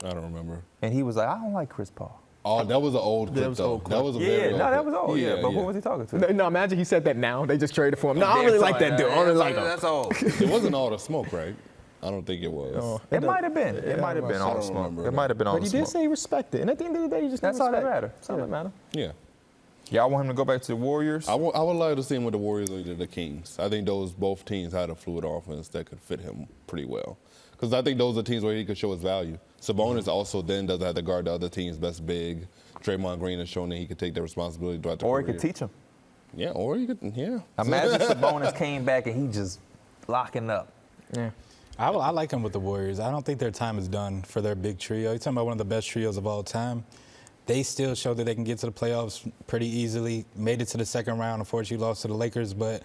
I don't remember. And he was like, I don't like Chris Paul. Oh, that was an old clip, was though. old That was a Yeah, very old no, that clip. was old. Yeah, but who was he talking to? No, imagine he said that now. They just traded for him. No, I don't really like that dude. I don't really like him. That's old. It wasn't all the smoke, right? I don't think it was. Oh, It might have been. It might have been I all don't smoke. remember It that. might have been all But he did smoke. say he respected. And at the end of the day, you just That's need all that respect. matter. That's all that matter. Yeah. Y'all want him to go back to the Warriors? I would like to see him with the Warriors or the Kings. I think both teams had a fluid offense that could fit him pretty well. Because I think those are teams where he could show his value. Sabonis also then doesn't have to guard the other team's best big. Draymond Green has shown that he could take the responsibility throughout the Or he career. could teach him. Yeah, or he could, yeah. Imagine Sabonis came back and he just locking up. Yeah. I like him with the Warriors. I don't think their time is done for their big trio. You're talking about one of the best trios of all time. They still show that they can get to the playoffs pretty easily. Made it to the second round. Unfortunately, lost to the Lakers. But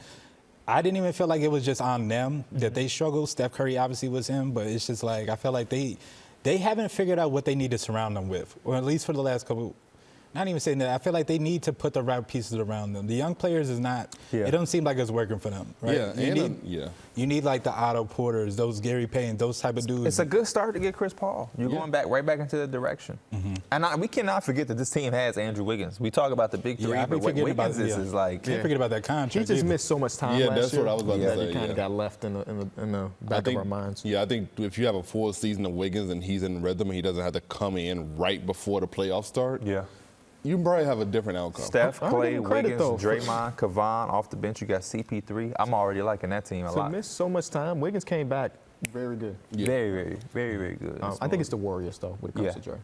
I didn't even feel like it was just on them that they struggled. Steph Curry obviously was him. But it's just like I feel like they haven't figured out what they need to surround them with. Or at least for the last couple. Not even saying that. I feel like they need to put the right pieces around them. The young players is not. Yeah. It doesn't seem like it's working for them. Right? Yeah, You need like the Otto Porters, those Gary Payne, those type of dudes. It's a good start to get Chris Paul. You're going right back into the direction. And we cannot forget that this team has Andrew Wiggins. We talk about the big three, I but be forgetting Wiggins about is like. Can't forget about that contract. He just either. missed so much time Yeah, last that's year. what I was about to that say, he kind yeah. of got left in the back of our minds. Yeah, I think if you have a full season of Wiggins and he's in rhythm and he doesn't have to come in right before the playoffs start, Yeah. you probably have a different outcome. Steph, I don't give Klay, him credit, Wiggins, though. Draymond, Kevon off the bench. You got CP3. I'm already liking that team a To lot. miss so much time, Wiggins came back very good. Very, very, very, very good. I think it's the Warriors, though, when it comes Yeah. to Dre.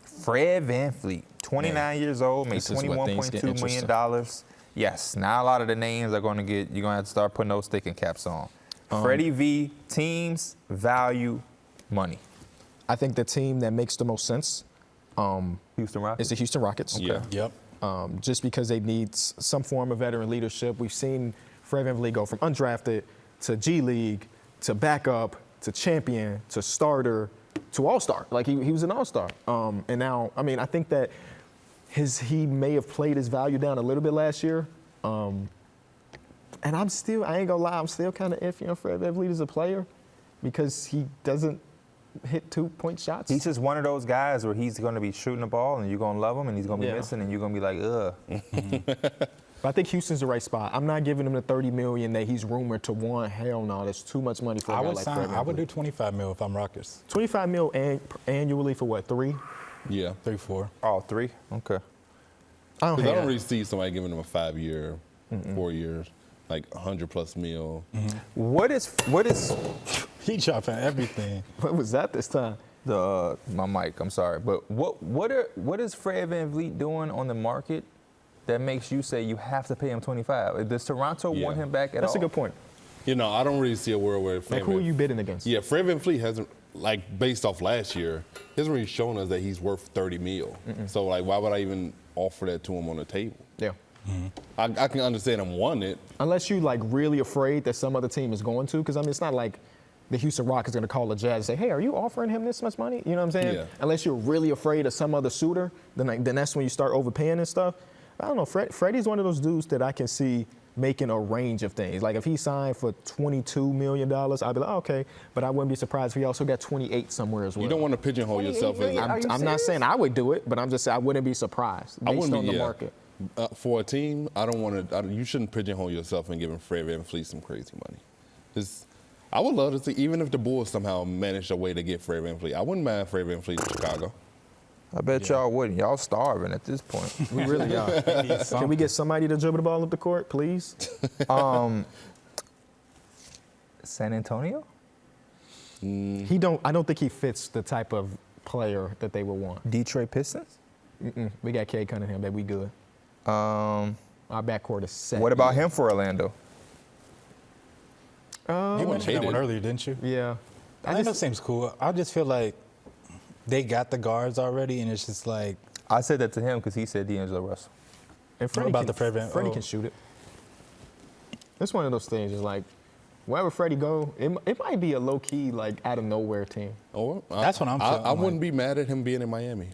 Fred VanVleet, 29 years old, made This is where things get $21.2 million. Yes, now a lot of the names are going to get, you're going to have to start putting those sticking caps on. Freddie V, teams value money. I think the team that makes the most sense Houston Rockets. is the Houston Rockets. Yeah. Yep. Just because they need some form of veteran leadership. We've seen Fred VanVleet go from undrafted to G League to backup to champion to starter to all-star. Like he was an all-star. And now, I mean, I think that he may have played his value down a little bit last year. And I ain't gonna lie, I'm still kind of iffy on Fred VanVleet as a player because he doesn't hit 2-point shots. He's just one of those guys where he's going to be shooting the ball and you're going to love him and he's going to be Yeah. missing and you're going to be like, ugh. But I think Houston's the right spot. I'm not giving him the $30 million that he's rumored to want. Hell no, that's too much money for a guy like Fred I would VanVleet. do $25 million if I'm Rockets. $25 million annually for what, 3? Yeah. 3-4. Oh, 3? Okay. I don't Because I hate don't that. really see somebody giving him a 5-year, 4 years, like 100+ mil. What is He dropping everything. What was that this time? my mic, I'm sorry, but what is Fred VanVleet doing on the market that makes you say you have to pay him 25? Does Toronto want him back at all? That's a good point. You know, I don't really see a world where Like, who are you bidding against? Yeah, Fred VanVleet hasn't, like, based off last year, he hasn't really shown us that he's worth 30 mil. So, like, why would I even offer that to him on the table? Yeah. I can understand him wanting it. Unless you like really afraid that some other team is going to, because I mean it's not like the Houston Rockets are going to call the Jazz and say, hey, are you offering him this much money? You know what I'm saying? Yeah. Unless you're really afraid of some other suitor, then that's when you start overpaying and stuff. I don't know. Freddie's one of those dudes that I can see making a range of things. Like if he signed for $22 million, I'd be like, oh, okay. But I wouldn't be surprised if he also got 28 somewhere as well. You don't want to pigeonhole yourself as a, I'm not saying I would do it, but I'm just saying I wouldn't be surprised I based wouldn't on be, the yeah. market. For a team, I don't want to. You shouldn't pigeonhole yourself and giving Fred VanVleet some crazy money. I would love to see, even if the Bulls somehow managed a way to get Fred VanVleet. I wouldn't mind Fred VanVleet in Chicago. I bet y'all wouldn't. Y'all starving at this point. We really are. Can we get somebody to dribble the ball up the court, please? San Antonio? I don't think he fits the type of player that they would want. Detroit Pistons? We got Cade Cunningham, baby. We good. What Our backcourt is set. about him for Orlando? You mentioned that hated. one earlier, didn't you? Yeah. Orlando seems cool. I just feel like they got the guards already, and it's just like, I said that to him because he said D'Angelo Russell. And Freddie about can, the Fred Van- Freddie oh. can shoot it. It's one of those things. It's like wherever Freddie go, it might be a low key like out of nowhere team. That's what I'm feeling I like. wouldn't be mad at him being in Miami.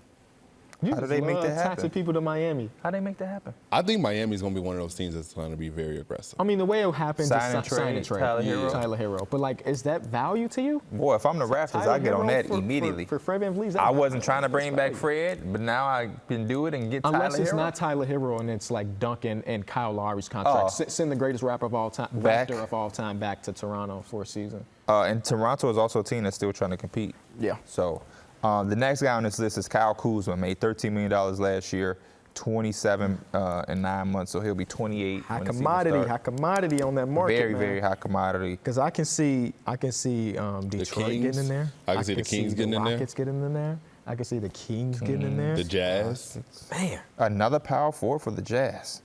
You How do just they make love that happen? taxing people to Miami. How'd they make that happen? I think Miami's going to be one of those teams that's going to be very aggressive. I mean, the way it happened, Sign just and sign and trade, trade. Tyler Hero. But like, is that value to you? Boy, if I'm the Raptors, I get on that immediately. For Fred VanVleet, I wasn't trying to bring back Fred, but now I can do it and get Unless Tyler it's Hero. not Tyler Hero and it's like Duncan and Kyle Lowry's contract. Oh. Send the greatest rapper of all time, Back. raptor of all time, back to Toronto for a season. And Toronto is also a team that's still trying to compete. Yeah. So the next guy on this list is Kyle Kuzma, made $13 million last year, 27 in 9 months, so he'll be 28. High when the season commodity, starts. on that market. Very, very high commodity. Because I can see Detroit Kings. getting in there. I can see the Kings getting in there. Rockets getting in there. I can see the Kings getting in there. The Jazz. Man. Another power forward for the Jazz.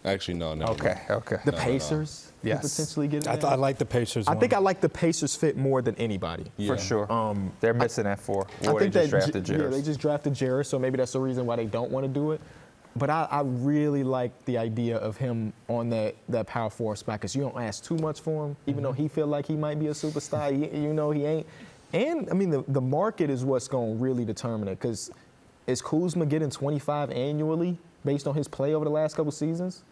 Actually, no. Okay. The Pacers could Yes. potentially get in I there. I like the Pacers. I think I one. like the Pacers fit more than anybody. Yeah. For sure. They're missing that four. I Or think they just that drafted yeah, Jarris. they just drafted Jarris, so maybe that's the reason why they don't want to do it. But I really like the idea of him on that power forward spot because you don't ask too much for him, even though he feel like he might be a superstar. You know he ain't. And I mean the market is what's going to really determine it because is Kuzma getting 25 annually based on his play over the last couple seasons?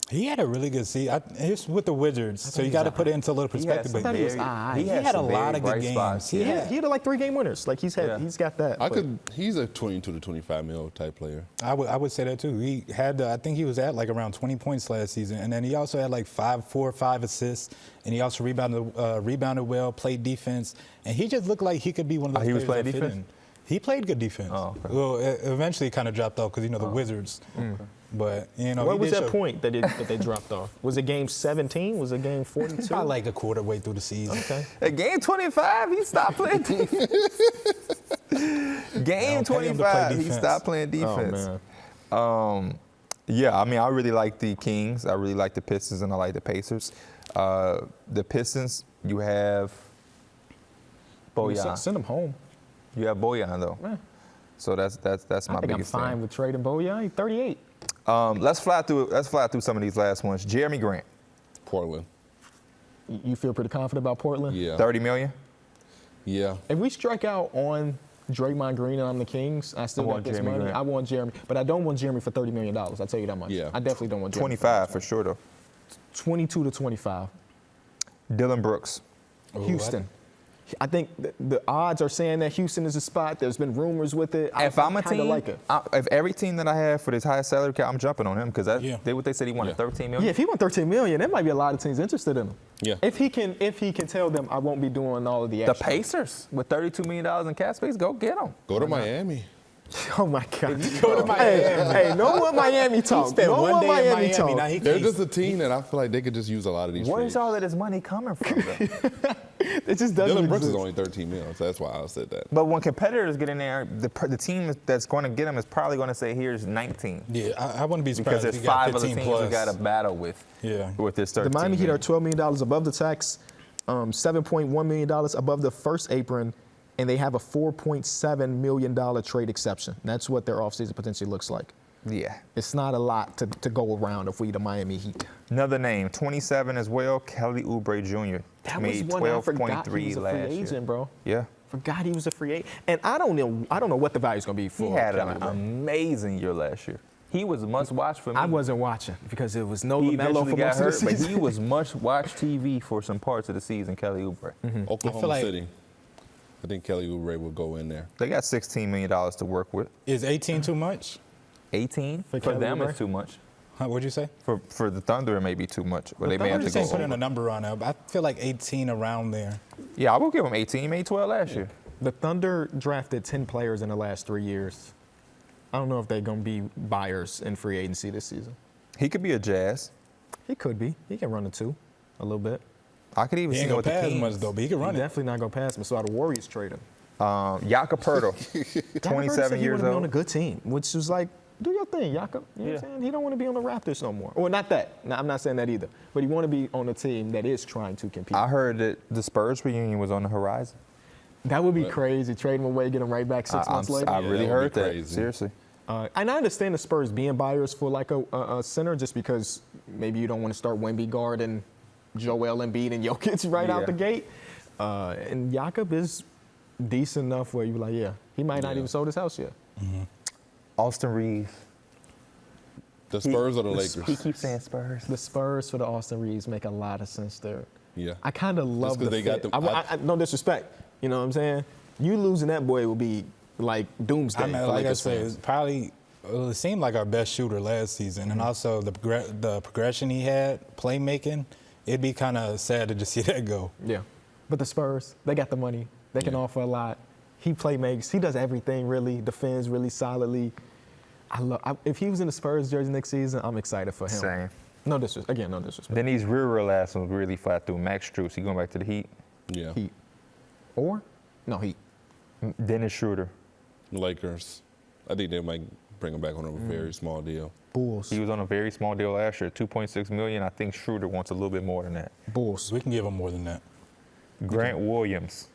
He had a really good season. It's with the Wizards, so you got to put it into a little perspective. some But he was very- aight. he had a some lot very of good bright games. spots. He He had- had like 3 game winners. Like he's got that. but- He's a 22 to 25 mil type player. I would say that too. He had, I think he was at like around 20 points last season, and then he also had like 4 or 5 assists, and he also rebounded well, played defense, and he just looked like he could be one of those. He was players playing that fit defense? in. He played good defense. Oh, okay. Well, eventually he kind of dropped off because the Wizards. But What he was did that show- point that they dropped off? Was it game 17? Was it game 42? About like a quarter way through the season. Okay. At game 25, he stopped playing defense. Game Don't pay him to play 25, he defense. stopped playing defense. Oh, man. Yeah, I mean, I really like the Kings. I really like the Pistons, and I like the Pacers. The Pistons, you have Bojan. Send him home. You have Bojan, though. Yeah. So that's my I think I'm biggest fine thing. with trading Bojan. He's 38. Let's fly through some of these last ones. Jerami Grant, Portland. You feel pretty confident about Portland? Yeah. 30 million. Yeah. If we strike out on Draymond Green and I'm the Kings, I still got want this Jerami money. Grant. I want Jerami, but I don't want Jerami for $30 million. I'll tell you that much. Yeah. I definitely don't want Jerami. 25 for sure, though. 22 to 25. Dillon Brooks. Houston. I think the odds are saying that Houston is a spot. There's been rumors with it. If I'm a kinda team, like it. if every team that I have for this highest salary cap, I'm jumping on him because Yeah. they said he wanted 13 million. Yeah, if he won 13 million, there might be a lot of teams interested in him. Yeah. If he can tell them I won't be doing all of the The extra. Pacers with $32 million in cap space, go get him. Go to Miami. Oh my God. Go to Miami. Hey, no more Miami talk. Spent No one more day in Miami Miami. talk. Now he They're can't. just a team that I feel like they could just use a lot of these Where's trades. all of this money coming from, though? It just doesn't Dillon Brooks is exist. only 13 million, so that's why I said that. But when competitors get in there, the team that's going to get him is probably going to say, here's 19. Yeah, I wouldn't be Because surprised there's if he got 5 other 15 teams plus. we got to battle with. Yeah. With this The 13 Miami Heat are million. $12 million above the tax, $7.1 million above the first apron, and they have a $4.7 million trade exception. That's what their offseason potentially looks like. Yeah. It's not a lot to go around if we the Miami Heat. Another name, 27 as well, Kelly Oubre Jr. That made was one I forgot he 12.3 was a last free year. agent, bro. Yeah. Forgot he was a free agent. And I don't know what the value's gonna be for He had Kelly an Oubre. amazing year last year. He was must watch for me. I wasn't watching because it was no He LaMelo eventually for got most of hurt, the but season. he was must watch TV for some parts of the season, Kelly Oubre. Oklahoma like- City. I think Kelly Oubre will go in there. They got $16 million to work with. Is 18 too much? 18 for Kelly them Oubre? is too much. Huh, what'd you say? For the Thunder, it may be too much, but they may Thunder have to I'm just go saying put in over. a number on it. I feel like 18 around there. Yeah, I will give him 18. He made 12 last year. The Thunder drafted 10 players in the last 3 years. I don't know if they're gonna be buyers in free agency this season. He could be a Jazz. He could be. He can run the two a little bit. I could even He see ain't him gonna with the pass Kings. much though, but he can He's run it. definitely not gonna pass him. So how the Warriors trade him. Jakob Poetl, Jakob 27 said he years wanna be on old. a good team, which was like, do your thing, Jakob. You know what I'm saying? He don't want to be on the Raptors no more. Or not that. No, I'm not saying that either. But he want to be on a team that is trying to compete. I heard that the Spurs reunion was on the horizon. That would be crazy. Trade him away, get him right back 6 months later. I Yeah, really that would heard be that. crazy. Seriously. And I understand the Spurs being buyers for like a center just because maybe you don't want to start Wemby guarding Joel Embiid and Jokic right out Yeah. the gate. And Jakob is decent enough where you're like, yeah, he might not Yeah. even sold his house yet. Austin Reeves. The Spurs or the He Lakers? keeps saying Spurs. The Spurs for the Austin Reeves make a lot of sense there. Yeah. I kind of love 'cause the they got fit. them- No disrespect. You know what I'm saying? You losing that boy will be like doomsday. I mean, for like I Lakers said, fans. it's probably it seemed like our best shooter last season, and also the progression he had, playmaking. It'd be kind of sad to just see that go. Yeah. But the Spurs, they got the money. They can offer a lot. He makes. He does everything really. Defends really solidly. If he was in the Spurs jersey next season, I'm excited for him. Same. No disrespect. No disrespect. Then these real last ones really flat through. Max Strus, he going back to the Heat. Yeah. Heat. Or? No, Heat. Dennis Schroder. Lakers. I think they might bring him back on a very small deal. Bulls. He was on a very small deal last year, $2.6 million. I think Schroder wants a little bit more than that. Bulls. We can give him more than that. Grant Williams.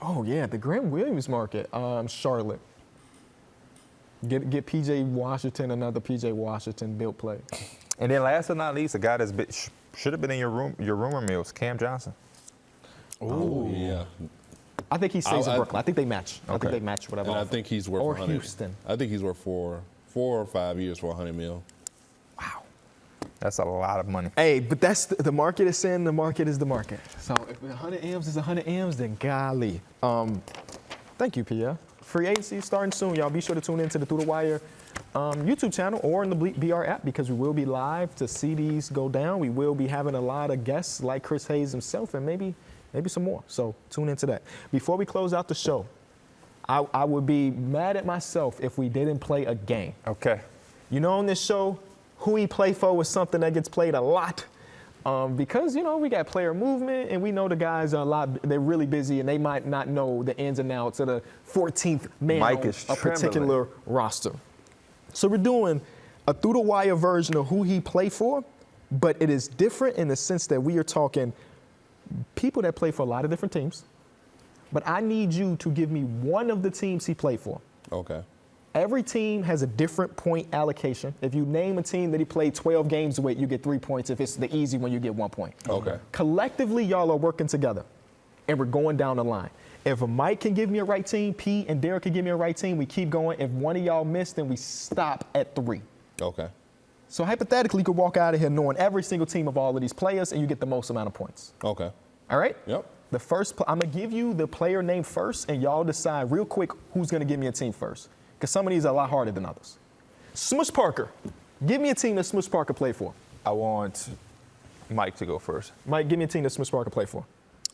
Oh, yeah, the Grant Williams market. Charlotte. Get P.J. Washington, another P.J. Washington built play. And then last but not least, a guy that's should have been in your rumor mills, Cam Johnson. Oh, yeah. I think he stays in I- Brooklyn. I think they match. I Okay. think they match whatever. And I offer. think he's worth Or 100. Houston. I think he's worth 4 or 5 years for 100 mil. Wow. That's a lot of money. Hey, but that's the market is saying the market is the market. So if 100 M's is 100 M's, then golly. Thank you, Pierre. Free agency starting soon, y'all. Be sure to tune in to the Through the Wire YouTube channel or in the BR app because we will be live to see these go down. We will be having a lot of guests like Chris Hayes himself and maybe some more. So tune into that. Before we close out the show, I would be mad at myself if we didn't play a game. Okay. You know, on this show, who we play for is something that gets played a lot because, you know, we got player movement and we know the guys are they're really busy and they might not know the ins and outs of the 14th man Mike on is a trembling. particular roster. So we're doing a through the wire version of who he play for, but it is different in the sense that we are talking people that play for a lot of different teams. But I need you to give me one of the teams he played for. Okay. Every team has a different point allocation. If you name a team that he played 12 games with, you get 3 points. If it's the easy one, you get 1 point. Okay. Collectively, y'all are working together. and we're going down the line. If Mike can give me a right team, P and Derrick can give me a right team, we keep going. If one of y'all miss, then we stop at 3. Okay. So hypothetically, you could walk out of here knowing every single team of all of these players, and you get the most amount of points. Okay. All right? Yep. The first, I'm going to give you the player name first, and y'all decide real quick who's going to give me a team first. Because some of these are a lot harder than others. Smush Parker. Give me a team that Smush Parker played for. I want Mike to go first. Mike, give me a team that Smush Parker played for.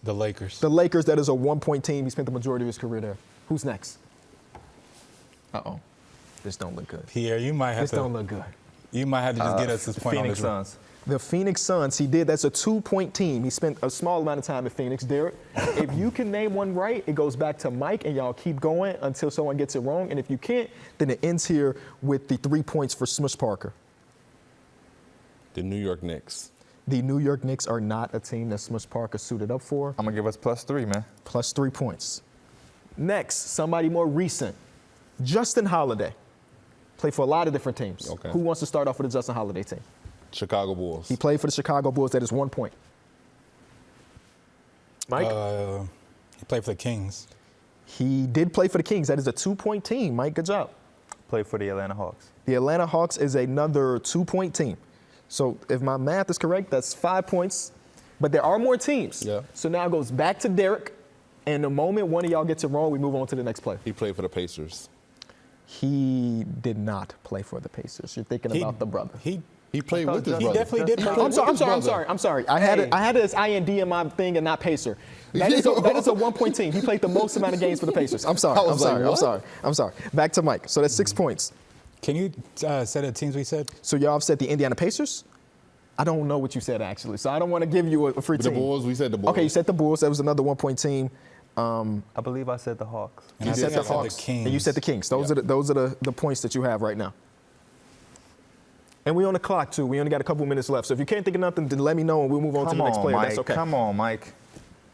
The Lakers. The Lakers, that is a 1-point team. He spent the majority of his career there. Who's next? Uh-oh. This don't look good. Pierre, you might have This don't look good. You might have to just get us this point on Phoenix this one. Suns. The Phoenix Suns, he did. That's a 2-point team. He spent a small amount of time at Phoenix. Derrick, if you can name one right, it goes back to Mike, and y'all keep going until someone gets it wrong. And if you can't, then it ends here with the 3 points for Smush Parker. The New York Knicks. The New York Knicks are not a team that Smush Parker suited up for. I'm going to give us +3, man. Plus 3 points. Next, somebody more recent. Justin Holiday. Played for a lot of different teams. Okay. Who wants to start off with a Justin Holiday team? Chicago Bulls. He played for the Chicago Bulls. That is 1 point. Mike? He played for the Kings. He did play for the Kings. That is a 2-point team. Mike, good job. Played for the Atlanta Hawks. The Atlanta Hawks is another 2-point team. So if my math is correct, that's 5 points. But there are more teams. Yeah. So now it goes back to Derrick. And the moment one of y'all gets it wrong, we move on to the next player. He played for the Pacers. He did not play for the Pacers. You're thinking about the brother. He played with his He brother. definitely did play. I'm sorry. I had it as IND in my thing and not Pacer. That is a 1-point team. He played the most amount of games for the Pacers. I'm sorry. I'm sorry. Back to Mike. So that's 6 points. Can you say the teams we said? So y'all have said the Indiana Pacers? I don't know what you said, actually. So I don't want to give you a free team. The Bulls, we said the Bulls. Okay, you said the Bulls. That was another 1-point team. I believe I said the Hawks. And You I said think the I Hawks. the Kings. And you said the Kings. Those are the points that you have right now. And we're on the clock, too. We only got a couple minutes left. So if you can't think of nothing, then let me know, and we'll move on to the next player. Mike. That's okay. Come on, Mike.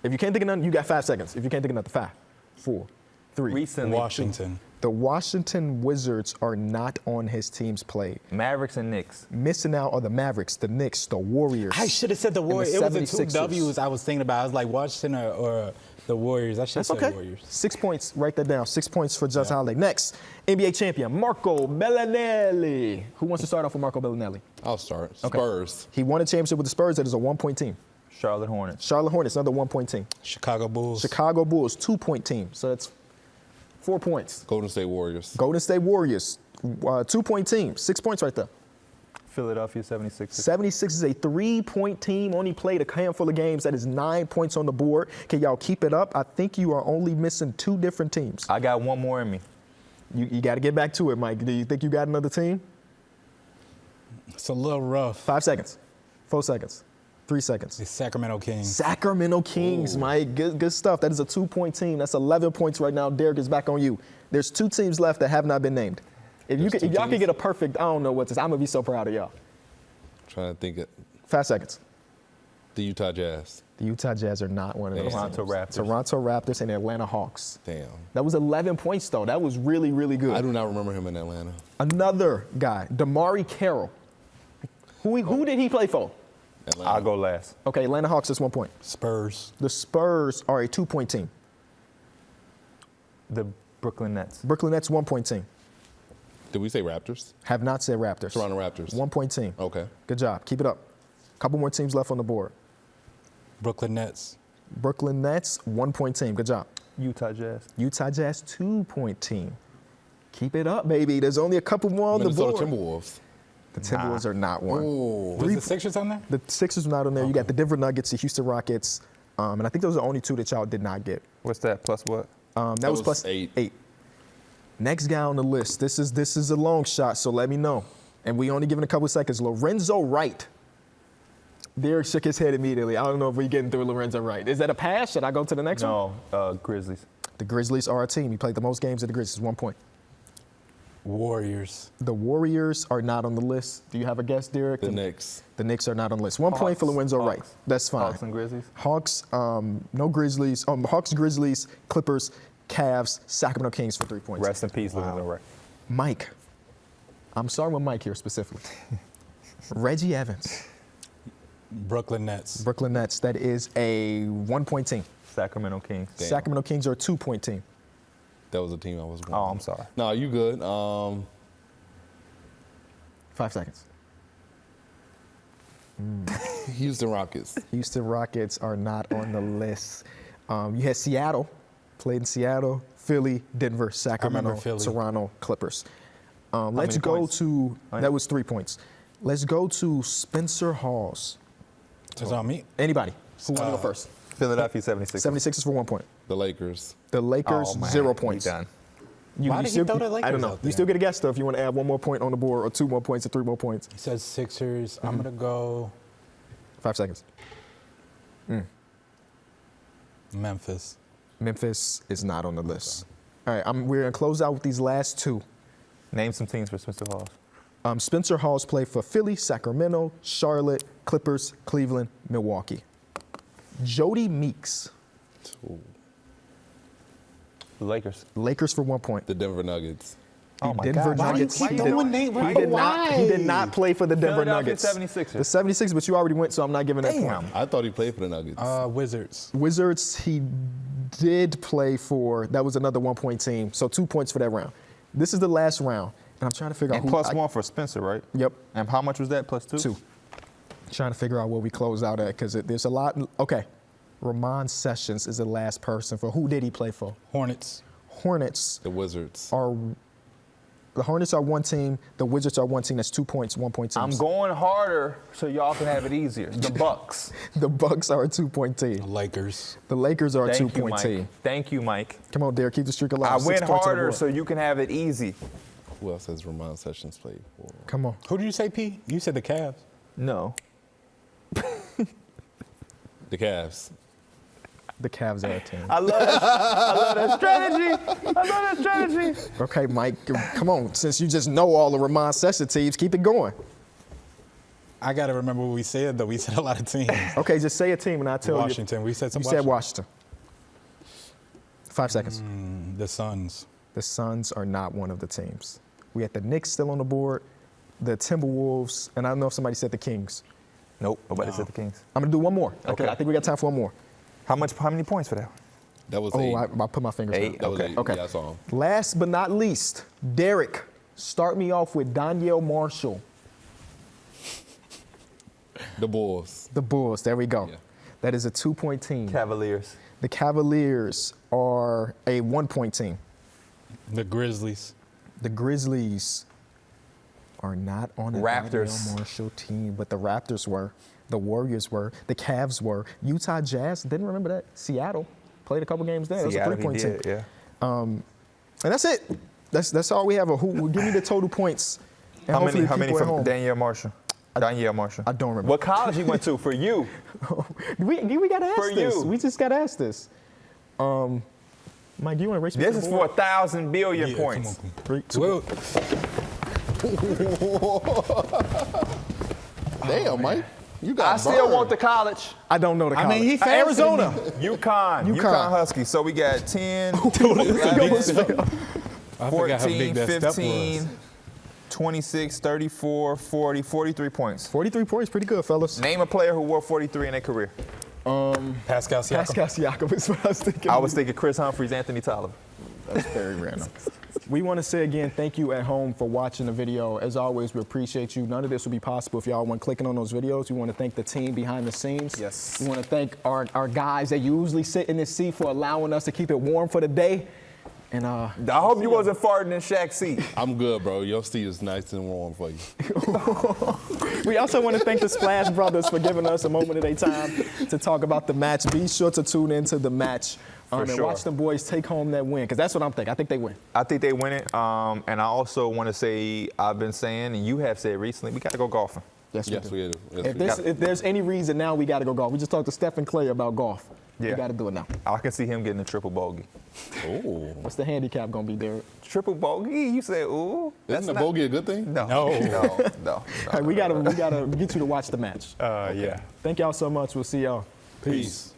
If you can't think of nothing, you got 5 seconds. If you can't think of nothing, 5, 4, 3. Recently, Washington. The Washington Wizards are not on his team's play. Mavericks and Knicks. Missing out are the Mavericks, the Knicks, the Warriors. I should have said the and the Warriors. It was the 2 76ers. W's I was thinking about. I was like Washington or the Warriors. I should have That's said okay. Warriors. 6 points. Write that down. 6 points for Justin Holiday. Next, NBA champion Marco Bellinelli. Who wants to start off with Marco Bellinelli? I'll start. Okay. Spurs. He won a championship with the Spurs. That is a 1-point team. Charlotte Hornets. Charlotte Hornets, another 1-point team. Chicago Bulls. Chicago Bulls, 2-point team. So that's 4 points. Golden State Warriors. Golden State Warriors, 2-point team. 6 points right there. Philadelphia 76ers. 76 is a 3-point team. Only played a handful of games. That is 9 points on the board. Can y'all keep it up? I think you are only missing 2 different teams. I got one more in me. You got to get back to it, Mike. Do you think you got another team? It's a little rough. 5 seconds. 4 seconds. 3 seconds. The Sacramento Kings. Sacramento Kings, Mike. Good stuff. That is a 2-point team. That's 11 points right now. Derrick is back on you. There's 2 teams left that have not been named. If y'all can get a perfect, I don't know what this. I'm gonna be so proud of y'all. Trying to think of 5 seconds. the Utah Jazz. The Utah Jazz are not one of those. Toronto teams. Raptors. Toronto Raptors and the Atlanta Hawks. Damn. That was 11 points though. That was really, really good. I do not remember him in Atlanta. Another guy, Damari Carroll. Who did he play for? Atlanta. I'll go last. Okay, Atlanta Hawks is 1 point. Spurs. The Spurs are a 2-point team. The Brooklyn Nets. Brooklyn Nets, 1-point team. Did we say Raptors? Have not said Raptors. Toronto Raptors. 1-point team. Okay. Good job. Keep it up. Couple more teams left on the board. Brooklyn Nets. Brooklyn Nets, 1-point team. Good job. Utah Jazz. Utah Jazz, 2-point team. Keep it up, baby. There's only a couple more on Minnesota the board. Timberwolves. The Timberwolves are not one. Was the Sixers on there? The Sixers are not on there. You got the Denver Nuggets, the Houston Rockets, and I think those are the only 2 that y'all did not get. What's that? Plus what? That was plus 8. Next guy on the list. This is a long shot, so let me know. And we only giving a couple seconds. Lorenzo Wright. Derrick shook his head immediately. I don't know if we're getting through Lorenzo Wright. Is that a pass? Should I go to the next one? No, Grizzlies. The Grizzlies are a team. He played the most games at the Grizzlies, 1 point. Warriors. The Warriors are not on the list. Do you have a guess, Derrick? The Knicks. The Knicks are not on the list. 1 point for Lorenzo Wright. That's fine. Hawks and Grizzlies. Hawks, no Grizzlies. Hawks, Grizzlies, Clippers, Cavs, Sacramento Kings for 3 points. Rest in peace, Lorenzo Wright. Mike. I'm starting with Mike here specifically. Reggie Evans. Brooklyn Nets. Brooklyn Nets. That is a 1-point team. Sacramento Kings. Damn. Sacramento Kings are a 2-point team. That was a team I was going. Oh, I'm sorry. No, you good. 5 seconds. Houston Rockets. Houston Rockets are not on the list. You had Seattle, played in Seattle, Philly, Denver, Sacramento, Philly. Toronto, Clippers. Let's many go points? to, that was 3 points. Let's go to Spencer Hawes. It's on me. Anybody? Who want to go first? Philadelphia 76ers. 76ers for 1 point. The Lakers. The Lakers, Oh, man. 0 He points. done. Why did he throw the I don't Lakers know. out You there? still get a guess, though, if you want to add 1 more point on the board or 2 more points or 3 more points. He says Sixers. I'm gonna go 5 seconds. Memphis. Memphis is not on the list. All right, we're going to close out with these last 2. Name some teams for Spencer Hawes. Spencer Hawes played for Philly, Sacramento, Charlotte, Clippers, Cleveland, Milwaukee. Jody Meeks, Ooh. The Lakers. Lakers for 1 point. The Denver Nuggets. Oh my Denver God. Why do you Nuggets. keep He throwing did- names? He did not play for the Denver Philadelphia Nuggets. 76ers. The 76ers, but you already went, so I'm not giving that Damn. point. I thought he played for the Nuggets. Wizards. Wizards, he did play for, that was another 1 point team, so 2 points for that round. This is the last round, and I'm trying to figure out And who. plus 1 for Spencer, right? Yep, And how much was that? Plus 2? 2. Trying to figure out where we close out at, because there's a lot. Okay, Ramon Sessions is the last person for, who did he play for? Hornets. Hornets the Wizards. the Hornets are 1 team, the Wizards are 1 team, that's 2 points, 1 point teams. I'm going harder so y'all can have it easier. The Bucks. The Bucks are a 2 point team. Lakers. The Lakers are a 2 Thank you, point Mike. team. Thank you, Mike. Come on, Derrick, keep the streak alive. I 6 went points on the harder board. so you can have it easy. Who else has Ramon Sessions played for? Come on. Who did you say, P? You said the Cavs. No. The Cavs. The Cavs are a team. I love that strategy. I love that strategy. Okay, Mike, come on. Since you just know all the Ramon Sessions teams, keep it going. I gotta remember what we said though. We said a lot of teams. Okay, just say a team and I'll tell Washington. We said you. some. You said Washington. 5 seconds. The Suns. The Suns are not one of the teams. We had the Knicks still on the board, the Timberwolves, and I don't know if somebody said the Kings. Nope. Nobody said the Kings. I'm gonna do 1 more. Okay. I think we got time for 1 more. How many points for that? That was Oh, 8. I put my fingers 8. down. That was Okay. 8. Okay. Yeah, I saw him. Last but not least, Derrick. Start me off with Donyell Marshall. The Bulls. The Bulls. There we go. Yeah. That is a 2 point team. Cavaliers. The Cavaliers are a 1 point team. The Grizzlies. The Grizzlies are not on a Raptors. Donyell Marshall team, but the Raptors were. The Warriors were. The Cavs were. Utah Jazz, didn't remember that. Seattle played a couple games there. It was a 3 point team. Yeah. And that's it. That's all we have. Give me the total points. And How many hopefully people at from home- Danielle Marshall? Danielle Marshall. I don't remember. What college you went to for you? We got to ask For this. you. We just got to ask this. Mike, do you want to race me This to is the for board? 1,000 billion Yeah, points. come on. 3, 2, Well, Damn, Mike. You got I still burned. want the college. I don't know the college. I mean, he faster Arizona. UConn Huskies. So we got 10, I 11, forgot how 14, big that step 15, was. 26, 34, 40, 43 points. 43 points, pretty good, fellas. Name a player who wore 43 in their career. Pascal Siakam. Pascal Siakam is what I was thinking. I was thinking Chris Humphries, Anthony Tolliver. That's very random. We want to say again, thank you at home for watching the video. As always, we appreciate you. None of this would be possible if y'all weren't clicking on those videos. We want to thank the team behind the scenes. Yes. We want to thank our guys that usually sit in this seat for allowing us to keep it warm for the day. And I hope you wasn't farting in Shaq's seat. I'm good, bro. Your seat is nice and warm for you. we also want to thank the Splash Brothers for giving us a moment of their time to talk about the match. Be sure to tune into the match and sure. watch them boys take home that win, because that's what I'm thinking. I think they win. I think they win it. And I also want to say, I've been saying, and you have said recently, we got to go golfing. Yes, Yes, we do. we do. Yes, we do. If there's any reason now we got to go golf, we just talked to Steph and Klay about golf. Yeah. We got to do it now. I can see him getting a triple bogey. Ooh. What's the handicap going to be, Derrick? Triple bogey? You said, ooh. Isn't a bogey a good thing? No. No. No. Hey, we gotta get you to watch the match. Yeah. Thank y'all so much. We'll see y'all. Peace.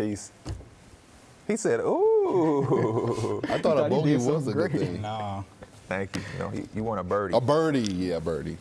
He said, ooh. I thought a thought he bogey did was a something good great. thing. Nah. Thank you. You want a birdie. A birdie, yeah, birdie.